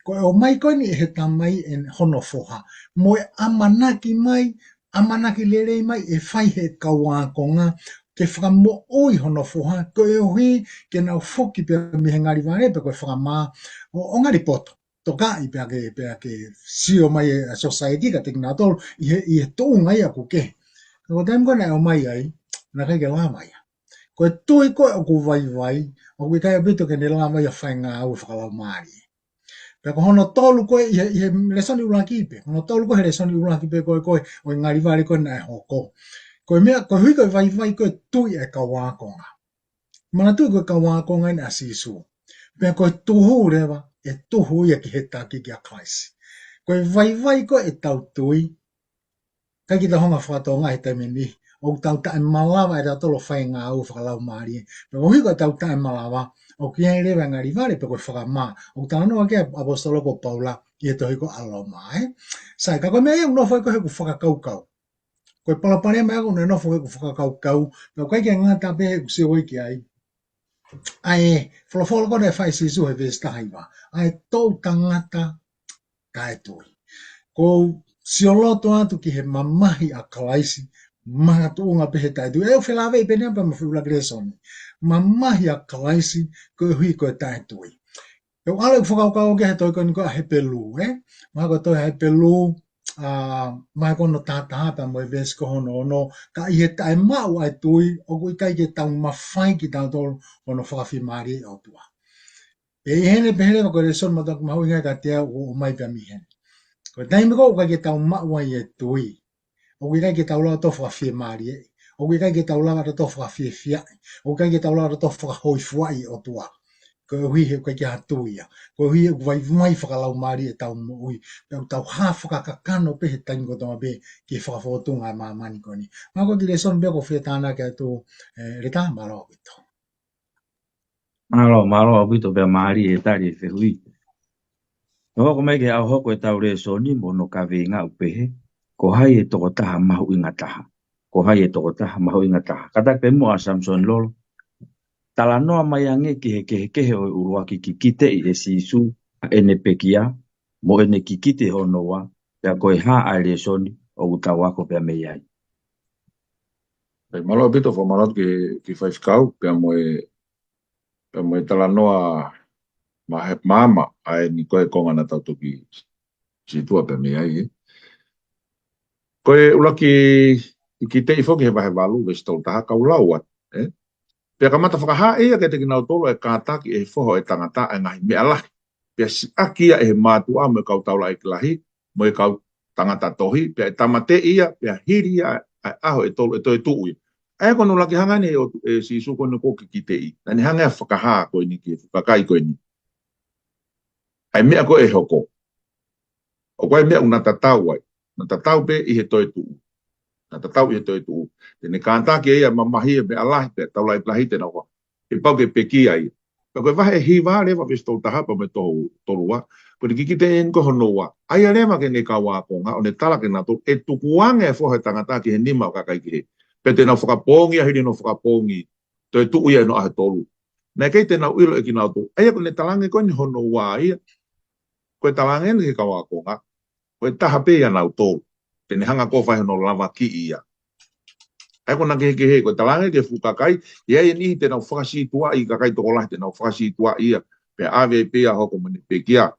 Ko o mai ko ni he tamai en hono foha. Mo amanaki mai, amanaki lele mai e whai he kawa konga ke whakamo oi hono foha. Ko e ohi ke nau foki pe mi he ngari vare pe ko whakama o ngari poto. Toka i pe ke sio mai a society ka te kina tolu i he tō ngai a kuke. Ko taim ko na o mai ai, na kai ke la mai. Ko e tui ko o ku vai, o ku kai abito ke ne la mai a whai ngā au whakalau maari. Pe ko hono tolu koe i he lesoni ulangi pe. Hono tolu koe he lesoni ulangi pe koe o ngari vare koe na e hoko. Koe mea, koe hui koe vai koe tui e ka wakonga. Mana tui koe ka wakonga ni a sisu. Pe koe tuhu rewa e tuhu ia ki he taki ki a klaisi. Koe vai koe e tau tui. Kai ki ta honga whatonga he taime ni. O tau tae malawa e tau tolo whai ngā au whakalau maari. Pe ko hui koe tau tae malawa. O ki ai rewa ngari vare pe koe whakama. O tau noa ke apostolo ko Paula i e tohi ko aloma. Sai, ka koe mea iau nofo e koe heku whakakaukau. Koe palaparea mea koe nofo heku whakakaukau. Pe koe ke ngata pe heku si oi ki ai. Ai, whalafolo koe ne whai sisu he vesta haiwa. Ai, tau tangata ka e tui. Ko sioloto atu ki he mamahi a kalaisi. Maha tuunga pe he tai tui. E o whilawe i penea pa mawhiula gresoni. Mamahi a kalaisi koe hui koe tai tui. Eu ale whakaukau ke he toi koe ni koe he pelu, Maha koe toi he pelu, maha koe no tātaha pa mo e vesi ko hono ono, ka i he tae mau ai tui, o kui kai ke tau mawhai ki tau tolu hono whakawhi maari e o tua. E i hene pehere koe re son mataku mahu ingai ka tea o mai pia mi hene. Koe taimi ko kai ke tau mau ai e tui, o kui kai ke tau lau to whakawhi maari e, o kui kai ke tau lau to whakawhi fiai, o kai ke tau lau to whakahoi fuai o tua. Ko hui he kai kia tuia. Ko hui he vai mai whakalau maari e tau mo ui. Pau tau ha whakakakano pe he taimi ko tonga pe ki whakafotunga e mamani ko ni. Mā ko ki le son beko whia tāna kia tō reta maro wito. Maro wito pe maari e tari e whihui. Hoko mai ke au hoko e tau re soni mo no ka venga upehe. Ko hai e toko taha mahu inga taha. Ko hai e toko taha mahu inga taha. Kata pe mo a Samson lolo. Tala noa mai ange ki he o urua ki kite i e sisu a ene pekia mo ene ki kite hono wa pia koe ha a le soni o utawako pia me iai. Malo bito fo malot ki whaifikau pia mo e tala noa ma he mama ai ni koe konga na tauto ki situa pia me iai. Koe ula ki te ifo ki he wahe walu le stau taha kau lauat. Pia kamata whakaha ia ke te kinau tolo e kātaki e whoho e tangata e ngahi mea lahi. Pia si akia e he mātua mo e kau taula e kilahi, mo e kau tangata tohi, pia e tamate ia, pia hiri ia e aho e tolo e toi tuui. Aia kono laki hangani e si isu kono koki ki te i. Nani hanga whakaha koe ni ki whakakai koe ni. Ai mea koe e hoko. O koe mea una tatau ai. Na tatau pe i he toi tuu. Na tatau i he toi tuu. Tene kāntā ke ia mamahi me alahi pe tau lai plahi tena hoa. E pau ke peki ai. Pa koe wahe hiwa rewa visto tahapa me tohu tolua. Koe kiki te en ko honoa. Ai rewa ke ne kawa konga o ne tala ke na tolu. E tukuange e fohe tangata ki he nima o kakai ki he. Pe tena whakapongi a hiri no whakapongi. Toi tuu ia no ahe tolu. Nā kei tena uilo e ki nā tolu. Aia ko ne talange koe ni honoa ia. Koe talange ni ke kawa konga. Koe taha pe ia nau tolu. Tene hanga ko whai no lava ki ia. Ai ko nake ke he ko talange ke fukakai ia ia ni te nau whakasi tua i kakai toko lahi te nau whakasi tua ia pe ave pe a hoko mani pe kia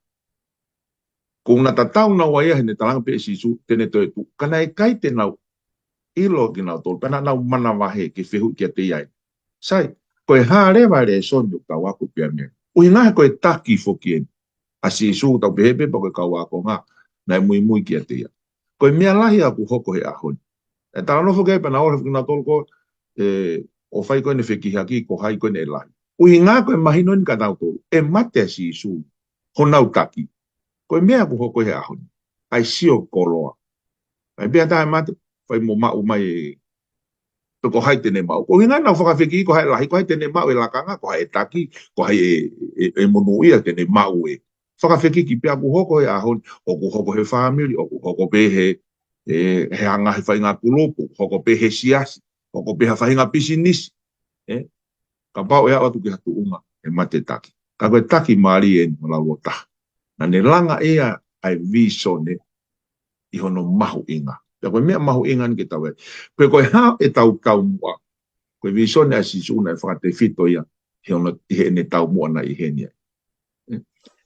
ko na tatau na wa ia he ne talange pe sisu tene toi tu kana e kai te nau ilo ki nau tolu pena nau mana wahe ke whehu kia te iai sai ko e haare wale e sondu ka wako pia mea ui ngahe ko e taki fokien a sisu tau pehepe pa ko e ka wako nga na e mui kia te ia ko e mea lahi aku hoko he ahoni. E tala no foke pa na ora fukina tolko o fai koe ne whekihaki ko hai koe ne lahi. Ui ngā koe mahino ni ka tau tolu. E mate si isu. Honau taki. Koe mea ku hoko he ahoni. Ai sio koloa. Ai bea tae mate. Fai mo mau mai e. Ko hai tene mau. Ko hinga na whakawheki ko hai lahi. Ko hai tene mau e lakanga. Ko hai taki. Ko hai e monuia tene mau e. Whakawheki ki pia ku hoko he ahoni. O ku hoko he family. O ku hoko pe he he hanga he whainga kulopo, hoko pe he siasi, hoko pe he whainga pisinisi. Ka pao ea atu ki hatu unga, e mate taki. Ka koe taki maari e ni malaua taha. Na ne langa ea ai visone i hono mahu inga. Pea koe mea mahu inga ni ke tau e. Koe koe hao e tau tau mua. Koe visone a sisuna e whakate fito ia, he ono he ne tau mua na i henia.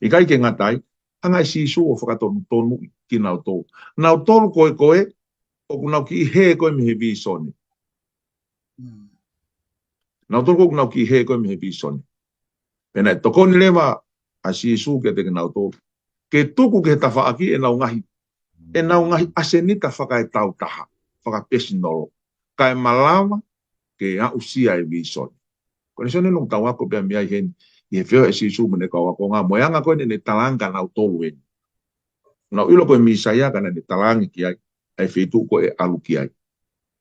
I kai ke ngatai, hanga e sisu o whakatonu tonu ki nau tolu. Nau tolu koe, o kunau ki he koe mi he visone. Nau tolu kunau ki he koe mi he visone. Pena e tokoni lewa a sisu ke te nau tolu. Ke tuku ke tafa aki e nau ngahi. E nau ngahi asenita whaka e tau taha. Whaka pesi nolo. Ka e malama ke a usia e visone. Kone sone nung tau ako pia miai heni. I he whio e sisu mene kau ako ngā. Moyanga koe ne talanga nau tolu eni. Nau ilo koe misaya kana ne talangi ki ai. Ai whetu ko e alu ki ai.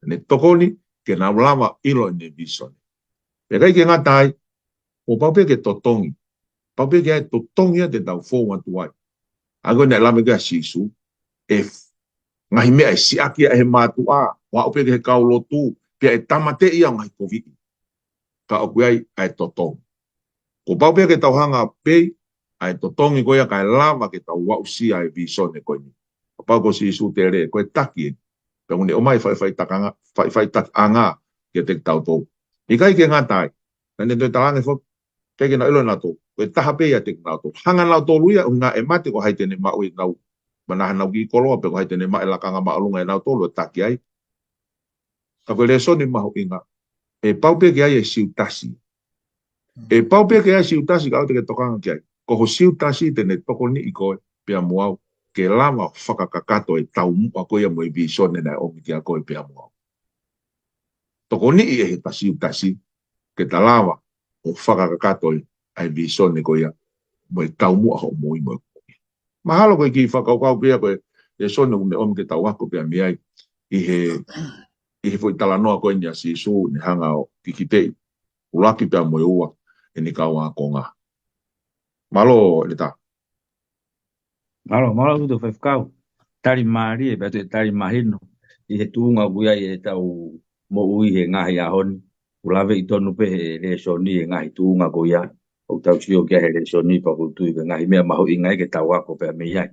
Ne tokoni ke nau lama ilo ne visone. Pe kai ke ngatai, o paupe ke totongi. Paupe ke ai totongi a te tau fōnga tuai. Ago ne lame ke a sisu, e ngahi mea e siaki a he mātua, wa ope ke he kaulotu, pe e tamate ia ngahi COVID. Ka oku ai ai totongi. Ko paupe ke tau hanga pei, ai totongi koia kai lama ke tau wausia e visone koini. Pau ko sisu te re, koe taki e. Pe ngune omai whai tak anga ke te tau tō. I kai ke ngatai, nane toi talange fok, kei ke na ilo na tō, koe taha pei a te nau tō. Hanga nau tō luia, unga e mate ko hai tene mau i nau, manaha nau ki koloa, pe ko hai tene mai lakanga maalunga e nau tō lua taki ai. Ka koe le soni mahu inga, e paupe ke ai e siutasi. E paupe ke ai siutasi ka au te ke tokanga ki ai. Ko ho siutasi tene toko ni i koe, pia muau. Ke lama whakakakato e tau mua koe mo i visone na o miki a koe pia mua. Toko ni i e he tasi, ke ta lama o whakakakato e ai visone koe mo i tau mua ho mo i mo. Mahalo koe ki whakaukau pia koe e sone une o miki tau ako pia miai i he fwoi talanoa koe ni a sisu ni hanga o kikitei. Ulaki pia mo i ua e ni kaua konga. Malo le ta. Malo tu whakau. Tari maari e beto e tari mahino. I he tuunga guia i he tau mo ui he ngahi ahoni. Ulawe i tonu pe he le soni e ngahi tuunga guia. O tau sio kia he le soni pa kutui ke ngahi mea mahu i ngai ke tau ako pe me iai.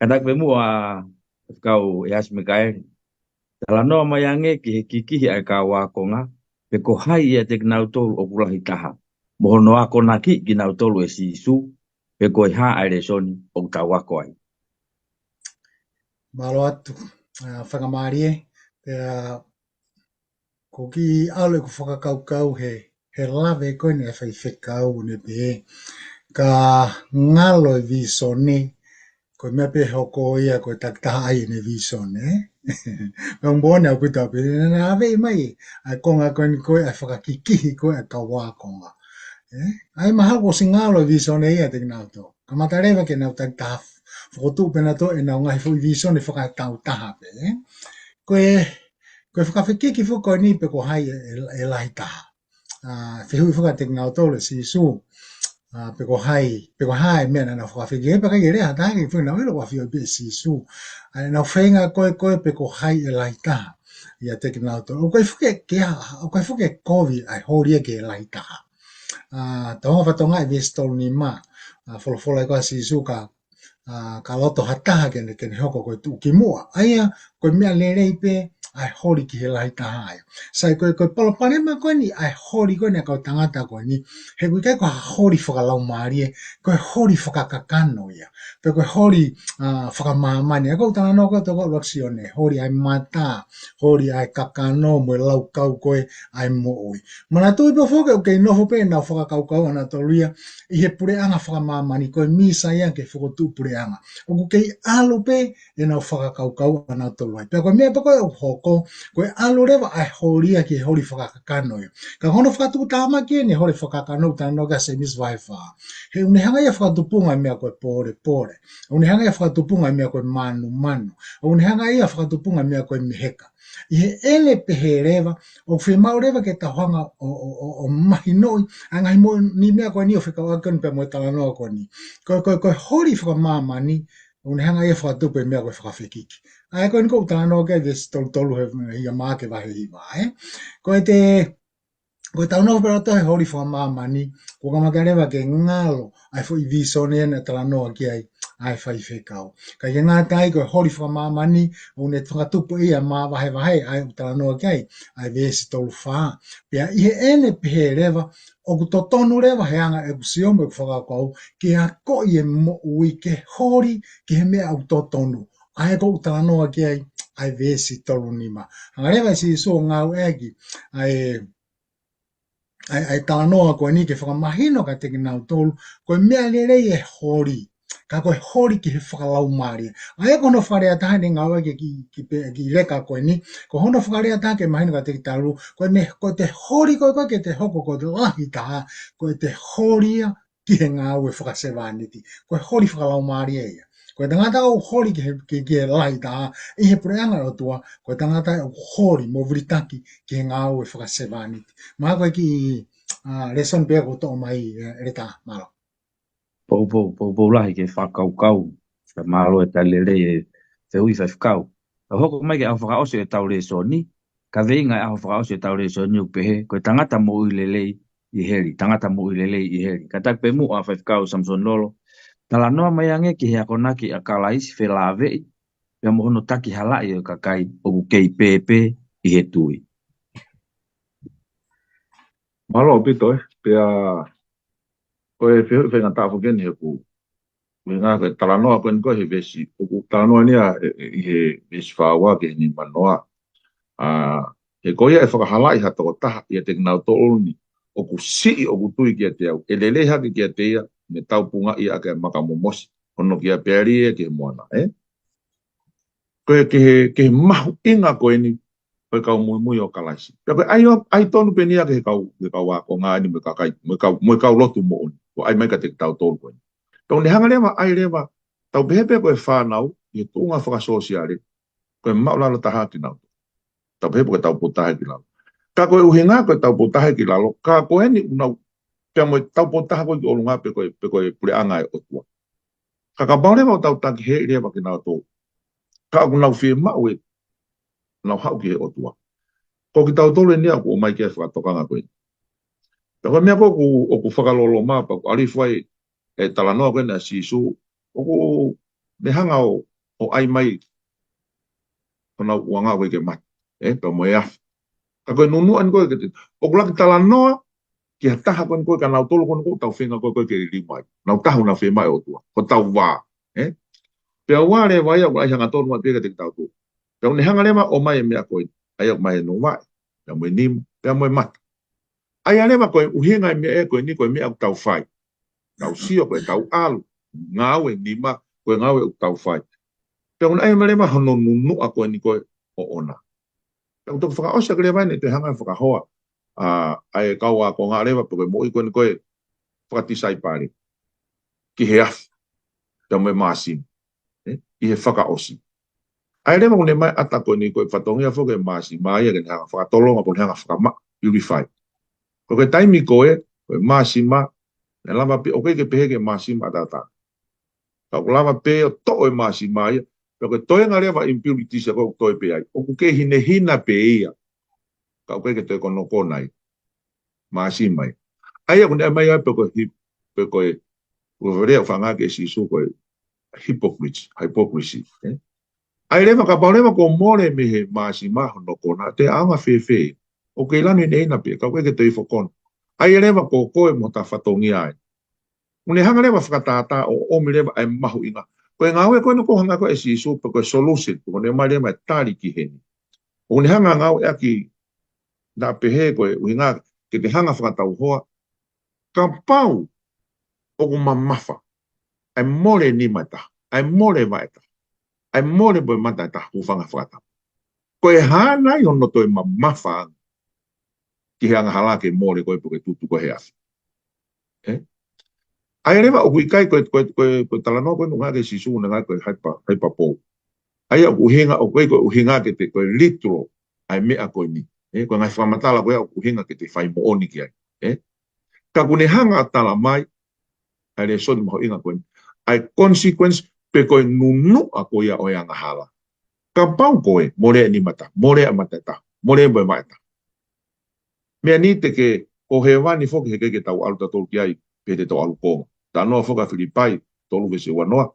Katak pe mua whakau e asme kaeri. Tala noa mai ange ki he kikihi ai ka wako nga. Pe ko hai e te kinau tolu o kulahi taha. Mohono ako naki ki nau tolu e sisu. Pe ko ha ai le soni o tau ako ai. Malo atu, whakamarie, ko ki ale ko whakakaukau he lawe koe ne whai whekau ne pe, ka ngalo e visone, koe mea pe hoko ia koe taktaha ai ne visone, Pang bona au kuta pe na ave mai ai konga koe koe ai whakakikihi koe ai kawa konga. Ai mahal ko singalo visone ia te nau to. Kamatarewa ke nau tak taf whakotu pena to e na ngai fo viso ne whakatau taha pe. Koe whakawhikiki whuko ni pe ko hai e lai taha. Whihui whakatek ngau tole si su. Pe ko hai mena na whakawhiki e paka i rea tahi whu na wero whawhio pe si su. Na whenga koe pe ko hai e lai taha. Ia teki ngau tole. O koe whuke kovi ai hori e ke e lai taha. Taonga whatonga e vestol ni ma. Wholofola e koa si su ka loto hataha kene hoko koe tu ki mua. Aia koe mea lerei pe ai hori ki he lai taha aia. Sai koe palapane ma koe ni ai hori koe ne kau tangata koe ni. He koe kai koe hori whakalau maari e koe hori whakakakano ia. Pe koe hori whakamamani. E kau tanga no koe toko laksione. Hori ai mata, hori ai kakano mo lau kau koe ai mooi. Mana tui pa whoke o kei noho pe na whakakau ana tolia. I he pureanga whakamamani koe misa ia ke whakotu pureanga. O ku kei alo pe e nau whakakau ana toluai. Pea koe mea pa koe o hoko, koe alo rewa ai horia ki hori whakakakano ia. Ka hono whakatu tāma ki ni hori whakakano tāno ka se mis vai wha. He unehanga ia whakatupunga mea koe pore. Unehanga ia whakatupunga mea koe manu. Unehanga ia whakatupunga mea koe miheka. I he ele pehe rewa, o whemau rewa ke tahanga o mahi noi, angai mo ni mea koe ni o whikawakon pe mo talanoa koe ni. Koe hori whakamamani, unehanga ia whakatupu mea koe whakawhikiki. Ai koe niko talanoa ke vesi tolu he ia maa ke wahe hiwa, Koe talanoa pera tohe hori whakamamani, ko kamata rewa ke ngalo, ai fo i visone na talanoa ki ai whai whekau. Ka ia ngā tai koe hori whakamamani, o ne whakatupu ia maa wahe ai talanoa ki ai vesi tolu whaa. Pea ihe ene pehe rewa, o ku totonu rewa he anga e ku siomo e ku whakakau, ki a ko i e mo ui ke hori ki he mea au totonu. Ai ko talanoa ki ai vesi tolu nima. Hanga rewa si so ngau egi, ai talanoa koe ni ke whakamahino ka teki nau tolu, koe mea lerei e hori. Ka koe hori ki he whakalau maari. Ai kono wharea taha ni ngau ege ki reka koe ni, ko hono wharea taha ke mahino ka teki talu, koe te hori koe ke te hoko koe te lahi taha, koe te horia ki he ngau e whakasewaniti. Koe hori whakalau maari e ia. Koe tangata o hori ki he lahi taha, i he preanga o tua, koe tangata o hori mo viritaki ki he ngau e whakasewaniti. Maa koe ki leson pia ko to mai reta malo. Pou lahi ke whakaukau. Ka malo e talere e te hui whakau. Ka hoko mai ke au whakaose e tau resoni. Ka veinga e au whakaose e tau resoni u pehe. Koe tangata mo uilelei i heri. Tangata mo uilelei i heri. Ka tak pe mu a whakau Samson Lolo. Tala noa mai ange ki hea konaki a kalaisi whelawei. Pea mohono taki halai o kakai o ku kei pepe i he tui. Malo pito pea koe whenga tāwhu keni he ku. Me ngā koe talanoa koe niko he vesi. O talanoa nia i he vesi whaua ke ni manoa. He koia e whakahalai hata o taha i a te nau tōru ni. O ku sii o ku tui ki a te au. E lele haki ki a te ia, me taupunga i a ke makamomosi. Hono ki a peari e ke he moana, Koe ke he mahu inga koe ni, koe kau mui o kalaisi. Pea koe ai tonu penia ke he kau wako ngā ni me kau lotu mo oni. Ko ai mai ka te tau tōru koe ni. Tau ne hanga lewa, ai lewa, tau pehepe koe whanau, i he tūnga whakasosiare, koe maulalo taha ki nau. Tau pehepe koe tau potahe ki lalo. Ka koe uhinga koe tau potahe ki lalo, ka koe ni unau, pia moe tau potahe koe ki olunga pe koe pure anga e otua. Ka bau lewa o tau taki he lewa ki nau tō. Ka aku nau whie mau e, nau hau ki he otua. Ko ki tau tōle nia ko o mai kia whakatokanga koe. Pia koe mea ko o ku whakalolo maa, pa ku arifuai e talanoa koe na sisu, o ku me hanga o ai mai kona uanga koe ke mat, pa moe afu. Ka koe nunuan koe ke te, o ku laki talanoa, ki ha taha koe koe ka nau tolo koe tau whenga koe ke rimai. Nau tahu na whenga o tua, ko tau wā. Pea wāre wai au ai hanga tōru mai pēka te tau tō. Pea ne hanga lema o mai e mea koe, ai au mai e no wai, pea moe nimu, pea moe mata. Ai a lema koe uhinga e mea e koe ni koe mea au tau whai. Tau sio koe tau alu, ngāwe nima, koe ngāwe au tau whai. Pea un ai lema hono nunu a koe ni koe o ona. Pea utoku whakaosia kare vai ne te hanga whakahoa. Ai kau a ko ngā rewa, koe mo i koe ni koe whakatisai pāre. Ki he afu, pea moe māsini. I he whakaosi. Ai rewa kone mai ata koe ni koe whatongia whoke māsi mai e hanga whakatolonga po hanga whakama purify. Ko ke taimi koe māsi ma ne lava pe oke ke pehe ke māsi ma tata. Ka ko lava pe o to e māsi mai ko ke toe nga rewa impurities ko toe pe ai. O ke hine hina pe ia. Ka oke ke toe kono konai. Māsi mai. Ai ko ne mai ai pe koe rea whanga ke sisu koe hypocrisy. Ai rewa ka paulema ko more me he māsi maho no kona te anga whewhe. O ke lani nei na pe, ka koe ke te whakon. Ai rewa ko koe mo ta whatongi ai. Mune hanga rewa whakatata o omi rewa ai mahu inga. Koe ngāwe koe no ko hanga koe si isu pe koe solution. Ko ne mai rewa tari ki heni. O ne hanga ngāwe aki na pehe koe uhinga ke te hanga whakatau hoa. Ka pau o ko mamafa. Ai more ni mata. Ai more maeta. Ai more boi mata ta hufanga whakatau. Koe hana i ono toi mamafa ki he anga halake more koe poke tutu koe he afi. Ai rewa o kui kai koe talano koe nunga ke sisu nunga koe haipa pou. Ai o uhinga o koe uhinga ke te koe litro ai mea koe ni. Koe ngai whamatala koe o uhinga ke te whai mooni ki ai. Ka kune hanga tala mai ai re soni maho inga koe ni. Ai consequence pe koe nunu a koe a oe anga hala. Ka pau koe more ni mata, more a mata ta, more boi maeta. Mea ni te ke o he wani foki he ke tau alu ta tolu ki ai pe te tau alu konga. Ta noa foka Filipai tolu ke se wanoa.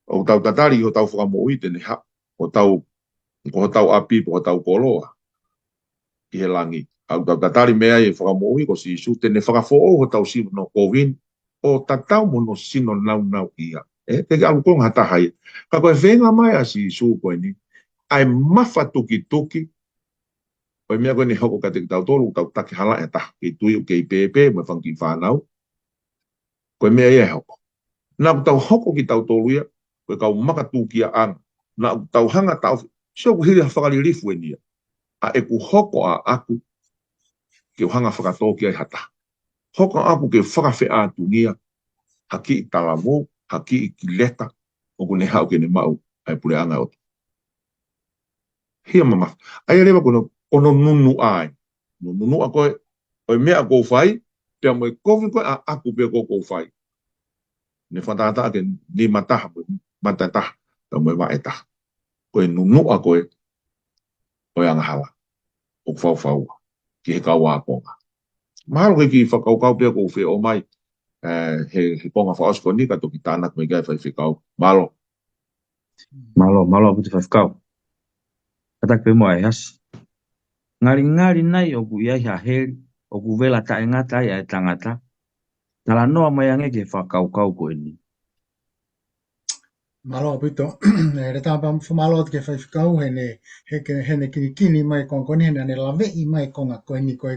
O tau tatari o tau foka mo ui tene ha. O tau api po o tau koloa. Ki he langi. O tau tatari mea e foka mo ui ko si isu tene foka fo o tau si no kovin. O tatau mo no sino nau ia. Te ke alu konga hata hai. Ka koe whenga mai a si isu koe ni. Ai mafa tuki. Oi mea koe ni hoko ka te tau tolu, tau take hala e ta, kei tui o kei pepe, me whanki whanau. Koe mea ia hoko. Nā ku tau hoko ki tau tolu ia, koe kau maka tūkia anga. Nā ku tau hanga tau, sio ku hiri whakali rifu e nia. A e ku hoko a aku, ke hanga whakatoki ai hata. Hoko a aku ke whakawhi a tunia, haki i talamu, haki i ki leta, o ku ne hau ke ne mau, ai pule anga oto. Hia mama, ai rewa kono nunu ai. Nunu a koe, oi mea kou whai, pia moe kovi koe a aku pia kou whai. Ne whatata ke ni mataha, matataha, ta moe maetaha. Koe nunu a koe, oi anga hala, o whau, ki he kaua a konga. Mahalo ke ki whakaukau pia kou whi o mai, he konga whaosko ni, kato ki tānak me gai whai whikau. Mahalo. Malo puti whakau. Katak pe mo ai hasi. Ngari nai o ku iai ha heri, o ku vela ta ngata ai tangata. Tala noa mai ange ke whakaukau koe ni. Malo pito, re tapa malo ke whaifikau hene kini mai koni hene ane lawe I mai konga koe ni koe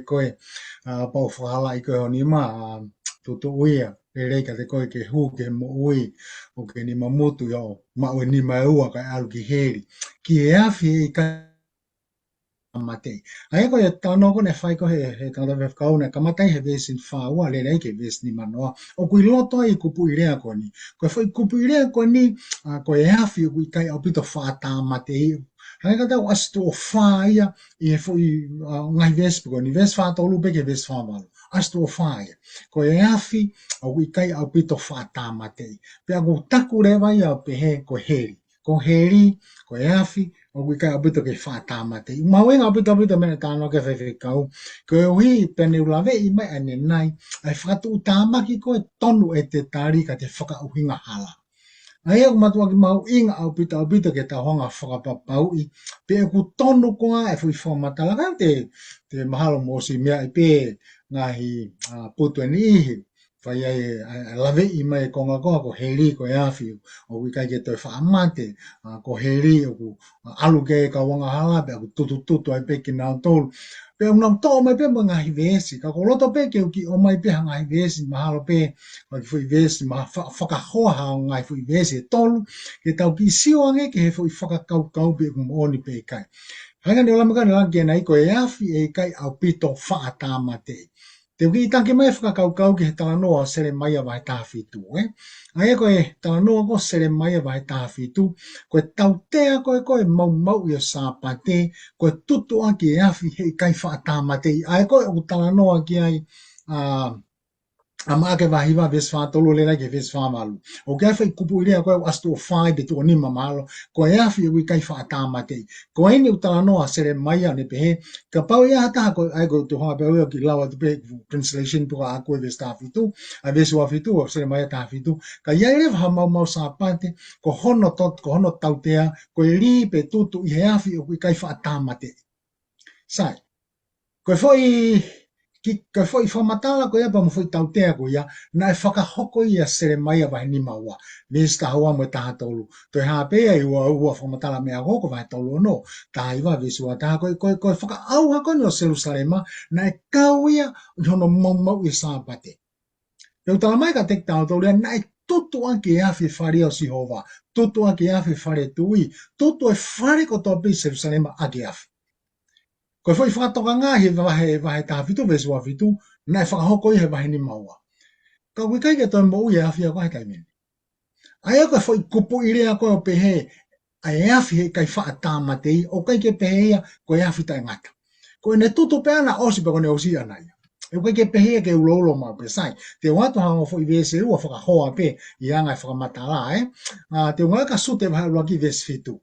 pau whahala I koe honi ma tutu uia reika te koe ke hu ke mo ui o ke ni mamutu yao ma ue ni mai ua kai alu ki heri ki e afi ka matei. Ai ko e tano ko ne fai ko he tano ve kau ne kamatai he vesin fa wa le nei ke ves ni manoa. O kui loto I kupu irea ko ni. Ko foi kupu irea ko ni ko e afi kui kai au pito fa ta matei. Ai ka tau astu o fa ia I foi ngai ves ko ni ves fa to lu be ke ves fa malo. Astu o fa ia. Ko e afi au kui kai au pito fa ta matei. Pe aku taku rewa ia pe he ko heri. Ko heri ko e afi o kui kai abito ke whātāmate. Mauenga abito mene tāno ke whewhekau. Ko e hui pene ulawe I mai ane nai, ai whakatu utāmaki ko e tonu e te tāri ka te whakauhinga hala. Ai e matua ki mau inga abito ke ta honga whakapapau I, pe e ku tonu koa e fui whamatala te mahalo mosi mea I pe ngahi putu e ni ihi. Whai ai lawe I mai konga ko heri ko e afi o wikai ke toi whaamate ko heri o ku alu ke ka wanga hala pe aku tutu ai pe ki nau tolu pe unam to mai pe ngahi vesi ka ko loto pe ke ki o mai pe ngahi vesi mahalo pe ko fui vesi ma whakahoa ha ngai fui vesi tolu ke tau ki siwange ke he fui whakakau pe kum oni pe kai. Hanga ni ola maka ni langi e nai ko e afi e kai au pito whaatamate. Te uki tanke mai whakakaukau ki he talanoa sere mai a vai tāwhitu, Ai koe talanoa ko sere mai a vai tāwhitu, koe tautea koe mau i a sāpate, koe tutu aki e awhi hei kai whaatāmate. Ai koe o talanoa ki ai, ama ke wahiwa ves whātolo lera ke ves whāmalu. O kia whai kupu irea koe o astu o whai be tu o nima malo, koe e awhi ui kai whaatāmate. Ko eni utala noa sere maia ne pehe, ka pau ia hata ko ai ko tu hoa pe o ki lawa tu pe translation tu a ko ves tāwhitu, a ves ua whitu o sere maia tāwhitu, ka ia ere waha mau sāpate, ko hono tautea, ko e li pe tutu i he awhi o kui kai whaatāmate. Sai, koe foi whamatala ko ia pa mo foi tautea ko ia, na e whakahoko ia sere mai a wahi ni maua, ves ta hoa mo taha tolu, to e hapea i ua whamatala mea hoko wahi tolu no, ta iwa ves ua taha koe whakaauha ko ni o Jerusalema, na e kau ia hono mau i sāpate. Peu tala mai ka tek tau tolu ia, na e tutu anke e awhi whare o Sihova, tutu anke e awhi whare tui, tutu e whare ko topi Jerusalema ake awhi. Koe foi whakatoka ngā he wahe tāwhitu vesu a whitu, na e whakahoko i he wahe ni maua. Ka koe kai ke toi mo ui e awhi a koe kai mene. Ai koe foi kupu i rea koe o pehe, a e awhi he kai whaatāmatei, o kai ke pehe ia koe e awhi tai ngata. Koe ne tutu pe ana osi pe kone osi ana ia. E koe ke pehe ke uloulo mau pe sai. Te watu hanga foi vese ua whakahoa pe, i anga e whakamatala, Te unga ka sute wahe uaki vese fitu.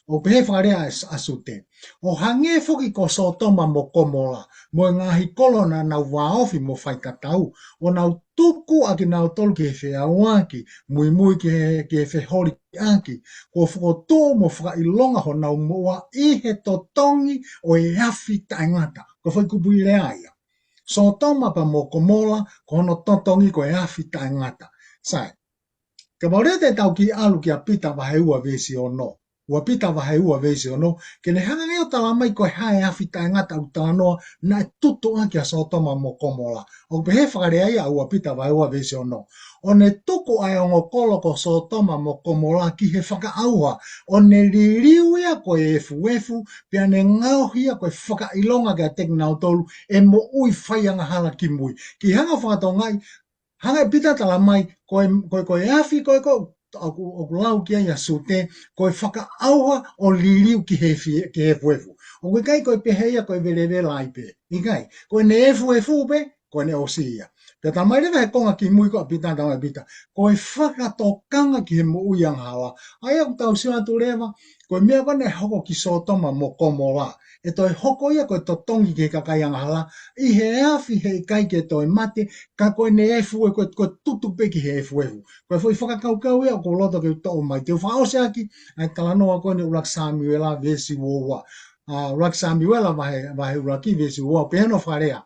O pehe whakarea a sute. O hange foki ko Sotoma mo komola, mo ngahi kolona na waofi mo whaikatau, o nau tuku aki nau tolu ke whea waki, mui ke whe hori aki, ko whakotō mo whakailonga ho nau moa i he totongi o e awhi taingata, ko whaikupu i rea ia. Sotoma pa mo komola, ko hono totongi ko e awhi taingata. Sai, ka maurete tau ki alu ki a pita wahe ua vesi o no. Ua pita wahe ua vesi o no, ke ne hanga ngeo tala mai koe hae awhi tae ngata u tala noa, na e tutu anki a Sotoma mo komola. O pehe whakarea ia ua pita wahe ua vesi o no. O ne tuku ai ongo kolo ko Sotoma mo komola ki he whakaaua, o ne ririu ia koe efu, pia ne ngauhia koe whakailonga kia teknau tolu, e mo ui whaianga hala ki mui. Ki hanga whakatongai, hanga pita tala mai, koe awhi koe o lau kia ia sute, koe whakaauha o liriu ki he fuefu. O koe kai koe peheia koe vele ai pe. Ikai, koe ne efu pe, koe ne osi ia. Pea ta mai rewa he konga ki mui koa pita tama pita. Koe whakatokanga ki he mo uiang hala. Ai aku tau siwa tu rewa, koe mea kone hoko ki Sotoma mo komola. E toi hoko ia koe totongi ke kakaiang hala. I he awhi he kai ke toi mate, ka koe ne efu koe tutu pe ki he efu. Koe foi whakakaukau ia ko loto ke tau mai. Te whaose aki, ai talanoa koe ne Ulak Samuela vesi woa. Ulak Samuela vahe Ulaki vesi woa. Peheno wharea.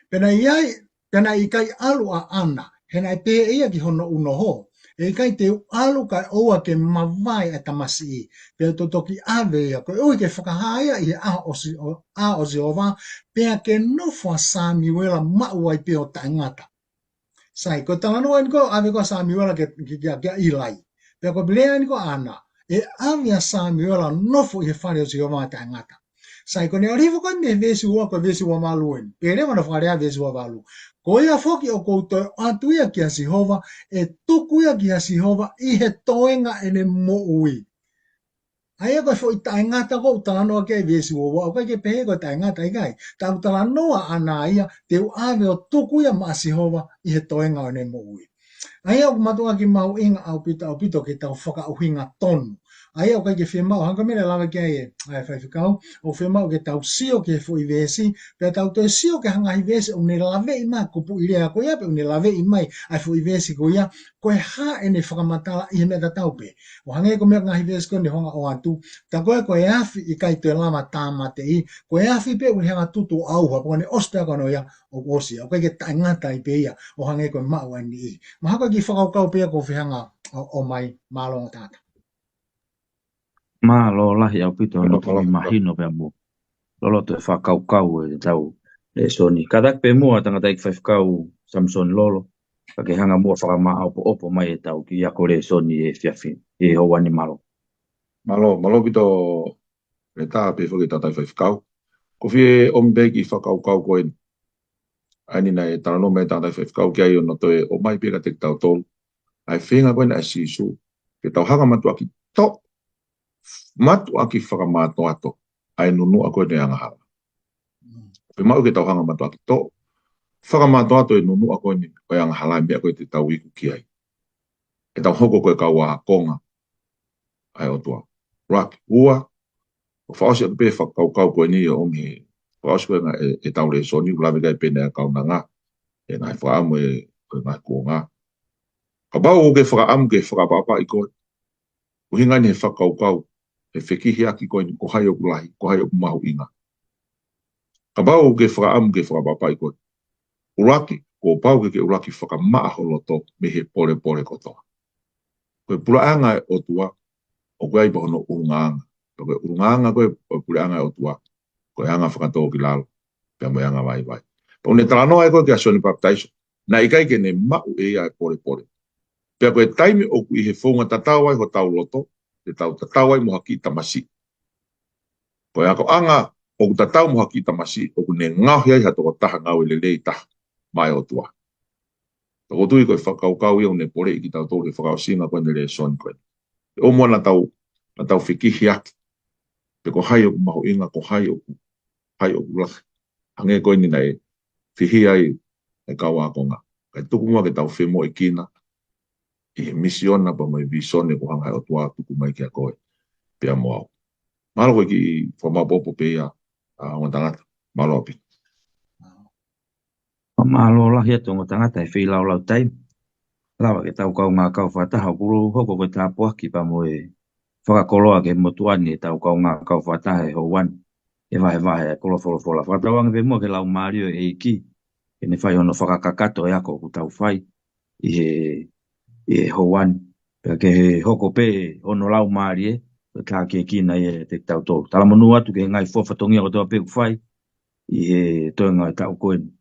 Pena i kai alu a ana, hena i pehe ia ki hono unoho, e kai te alu kai oua ke mawai e tamasi i, pea toki ave ia, koe ui ke whakahaia i a osi ova, pea ke nofua Samuela mauai peo taingata. Sai, koe talanoa niko ave koa Samuela ke ilai, pea koe bilea niko ana, e ave a Samuela nofu i he whare osi ova taingata. Sai ko ne arivo kan ne vesi ua ko vesi ua maluen. Pere mana whakarea vesi ua malu. Ko ia foki o koutou atuia ki a Sihova, e tukuia ki a Sihova i he toenga ene mo ui. Ai koe fo i taingata ko talanoa ke vesi ua, o kai ke pehe ko taingata i kai. Ta talanoa ana ia, te u ave o tukuia ma a Sihova i he toenga ene mo ui. Ai au matunga ki mau inga au pito ke tau whakauhinga tonu. Ai au kai ke whemau, hanga mene lawa kia e whaiwhikau, o whemau ke tau sio ke fo i vesi, pia tau toi sio ke hanga i vesi, o ne lawe i mai, kupu i rea ko ia, pe o ne lawe i mai, ai fo i vesi ko ia, koe ha ene whakamatala i he mea tau pe. O hange ko mea ngahi vesi ko ne honga o atu, ta koe awhi i kai te lama tāmate i, koe awhi pe uni hanga tutu auha, po ne ospea kono ia, o osia, o kai ke taingata i pe ia, o hange koe mau ani i. Mahako ki whakaukau pia ko whihanga o mai mālonga tāta. Ma lo lahi au pito no tui mahino pe mo. Lolo te whakaukau e tau e soni. Kadak pe mua tanga taik whaifkau Samson lolo. Ka ke hanga mua whakama opo mai e tau ki akore soni e fiafi. E howani malo. Malo pito le tā pe whaki tātai whaifkau. Ko whie ombeki whakaukau koe. Ani na e tala no me tanga fe kau kia yo no to e o mai pika te tau tolu. Ai whenga koe na si su. Ke tau hanga matu aki to. Matu aki whakamato ato. Ai nunu a koe ne anga hala. Pe mau ke tau hanga matu aki to. Whakamato ato e nunu a koe ne koe anga hala mea koe te tau iku ki ai. E tau hoko koe kau a konga. Ai o tua. Raki ua. O whaosi atu pe whakau kau koe ni o ongi. Whaosi koe nga e tau le soni. Ulami kai pene a kau na ngā. E nai whaamu e koe ngai kua ngā. Ka bau o ke whakaamu ke whakapapa i koe. Uhinga ni he whakau kau. E whekihi aki koe ni ko hai o kulahi. Ko hai o kumahu inga. Ka bau o ke whakaamu ke whakapapa i koe. Uraki. Ko bau ke uraki whakamaa holoto me he pore pore kotoa. Koe puraanga e o tua. O koe aipa hono urungaanga. Koe urungaanga koe puraanga e o tua. Koe anga whakatoo ki lalo. Pea mo anga vai vai. Pa une talanoa e koe ke asoni baptaiso. Na ikai ke ne mau e ia e pore pore. Pea koe taimi o kui he whaunga tatau ai ho tau loto, te tau tatau ai moha ki tamasi. Koe ako anga o ku tatau moha ki tamasi, o ku ne ngauhi ai hato ko taha ngau e lelei taha, mai o tua. Toko tui koe whakaukau iau ne pore i ki tau tōre whakau singa koe ne le son koe. E o mua na tau whikihi aki. Pe ko hai o ku mahu inga, ko hai o ku laki. Hange koe ni nei, whihi ai e kau a konga. Kai tuku mua ke tau whemo i kina, i misiona pa mai visone ko hanga o tua tuku mai kia koe pea moau. Malo koe ki whamapopo pea o tangata, malo api. Malo la hia tonga tangata e whilau lau taim. Lawa ke tau kau ngā kau whataha kuru hoko koe tā puaki pa mo e whakakoloa ke motuani e tau kau ngā kau whataha e houan. E vahe e kolo fola. Whatawanga pe mua ke lau Mario e iki. E ne whai hono whakakakato e ako ku tau whai. I he houan. Pea ke he hoko pe ono lau Mario e ka ke kina e te tau tōru. Tala monu atu ke ngai whawhatongia ko toa peku whai. I he toenga e tau koen.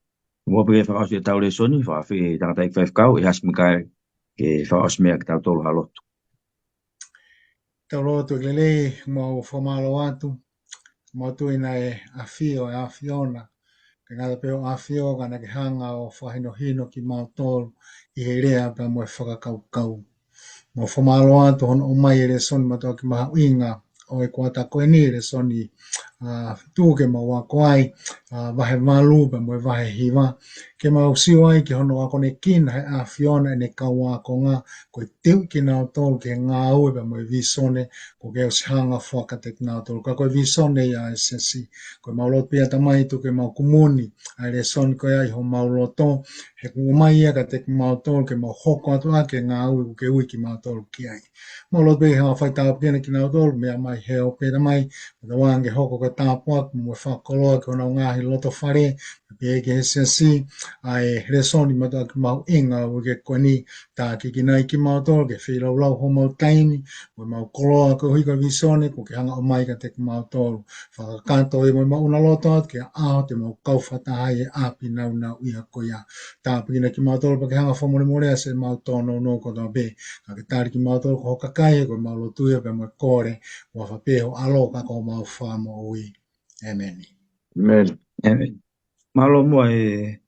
Mua pe whakaosi e tau le soni, whawhi tangata i whaifkau, e hasmi kai ke whaosi mea ki tau tolu halotu. Tau lotu e lelei, mau whamalo atu, mau tuina e awhio e awhiona, ke ngata peo awhio ka na ke hanga o whahino hino ki mau tolu, i he rea pa mo e whakakau. Mau whamalo atu hono o mai e le soni matua ki maha uinga, o e kuata koe ni le soni tūke mau wako ai, vahe malu pa mo e vahe hiwa, ke mau siwa ai ki hono wako ne kina he a whiona e ne kau wako ngā, koe tiu ki nao tolu ke ngā ue pa mo e visone, ko ke o si hanga whaka te ki nao tolu, ka koe visone ia e sesi, koe mau loto pia tamai tu ke mau kumuni, ai le soni koe ai ho mau loto, he kumai ia ka te ki mau tolu ke mau hoko atu a ke ngā ue ku ke ui ki mau tolu ki ai. Mau loto pia hanga whaitau pia ki nao tolu, mea mai heo pia tamai, da wange hoko ka tāpua, mo e whakoloa ki ona ngāhi loto whare, pe ke sesi, ai le soni matua ki mau inga o ke koni, tā ki nai ki mau tolu, ke whilau lau ho mau taimi, mo mau koloa ko hika visone, ko ke hanga o mai ka te ki mau tolu. Whakakanto e mo mau una loto atu, ke aho te mau kau whatahai e api nau nau iha koia. Tā pina ki mau tolu, pa ke hanga whamore more ase mau tono no ko tō be, ka ke tāri ki mau tolu ko hoka kai, ko mau lotuia pe mo kore, wa whapeho alo ka ko mau whamo ui. Amen. Amen. Malo mua e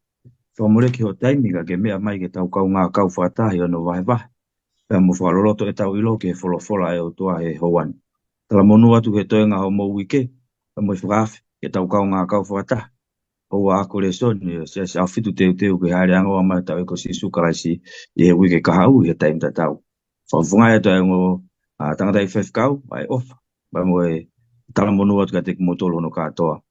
whamore ki ho taimi ka ke mea mai ke tau kau ngā kau whatahi ono vahe. Pea mo whaloloto e tau ilo ke wholofola e o toa he hoan. Tala monu atu ke toenga ho mou wike, pa mo i whakawhi ke tau kau ngā kau whatahi. Hoa ako le soni, se awhitu teu ke haere ango amai tau eko si sukaraisi i he wike kahau i he taimi ta tau. Whawhungai ato e ngo tangata i whewhkau, ai ofa. Pa mo e tala monu atu ka te kumotolo no katoa.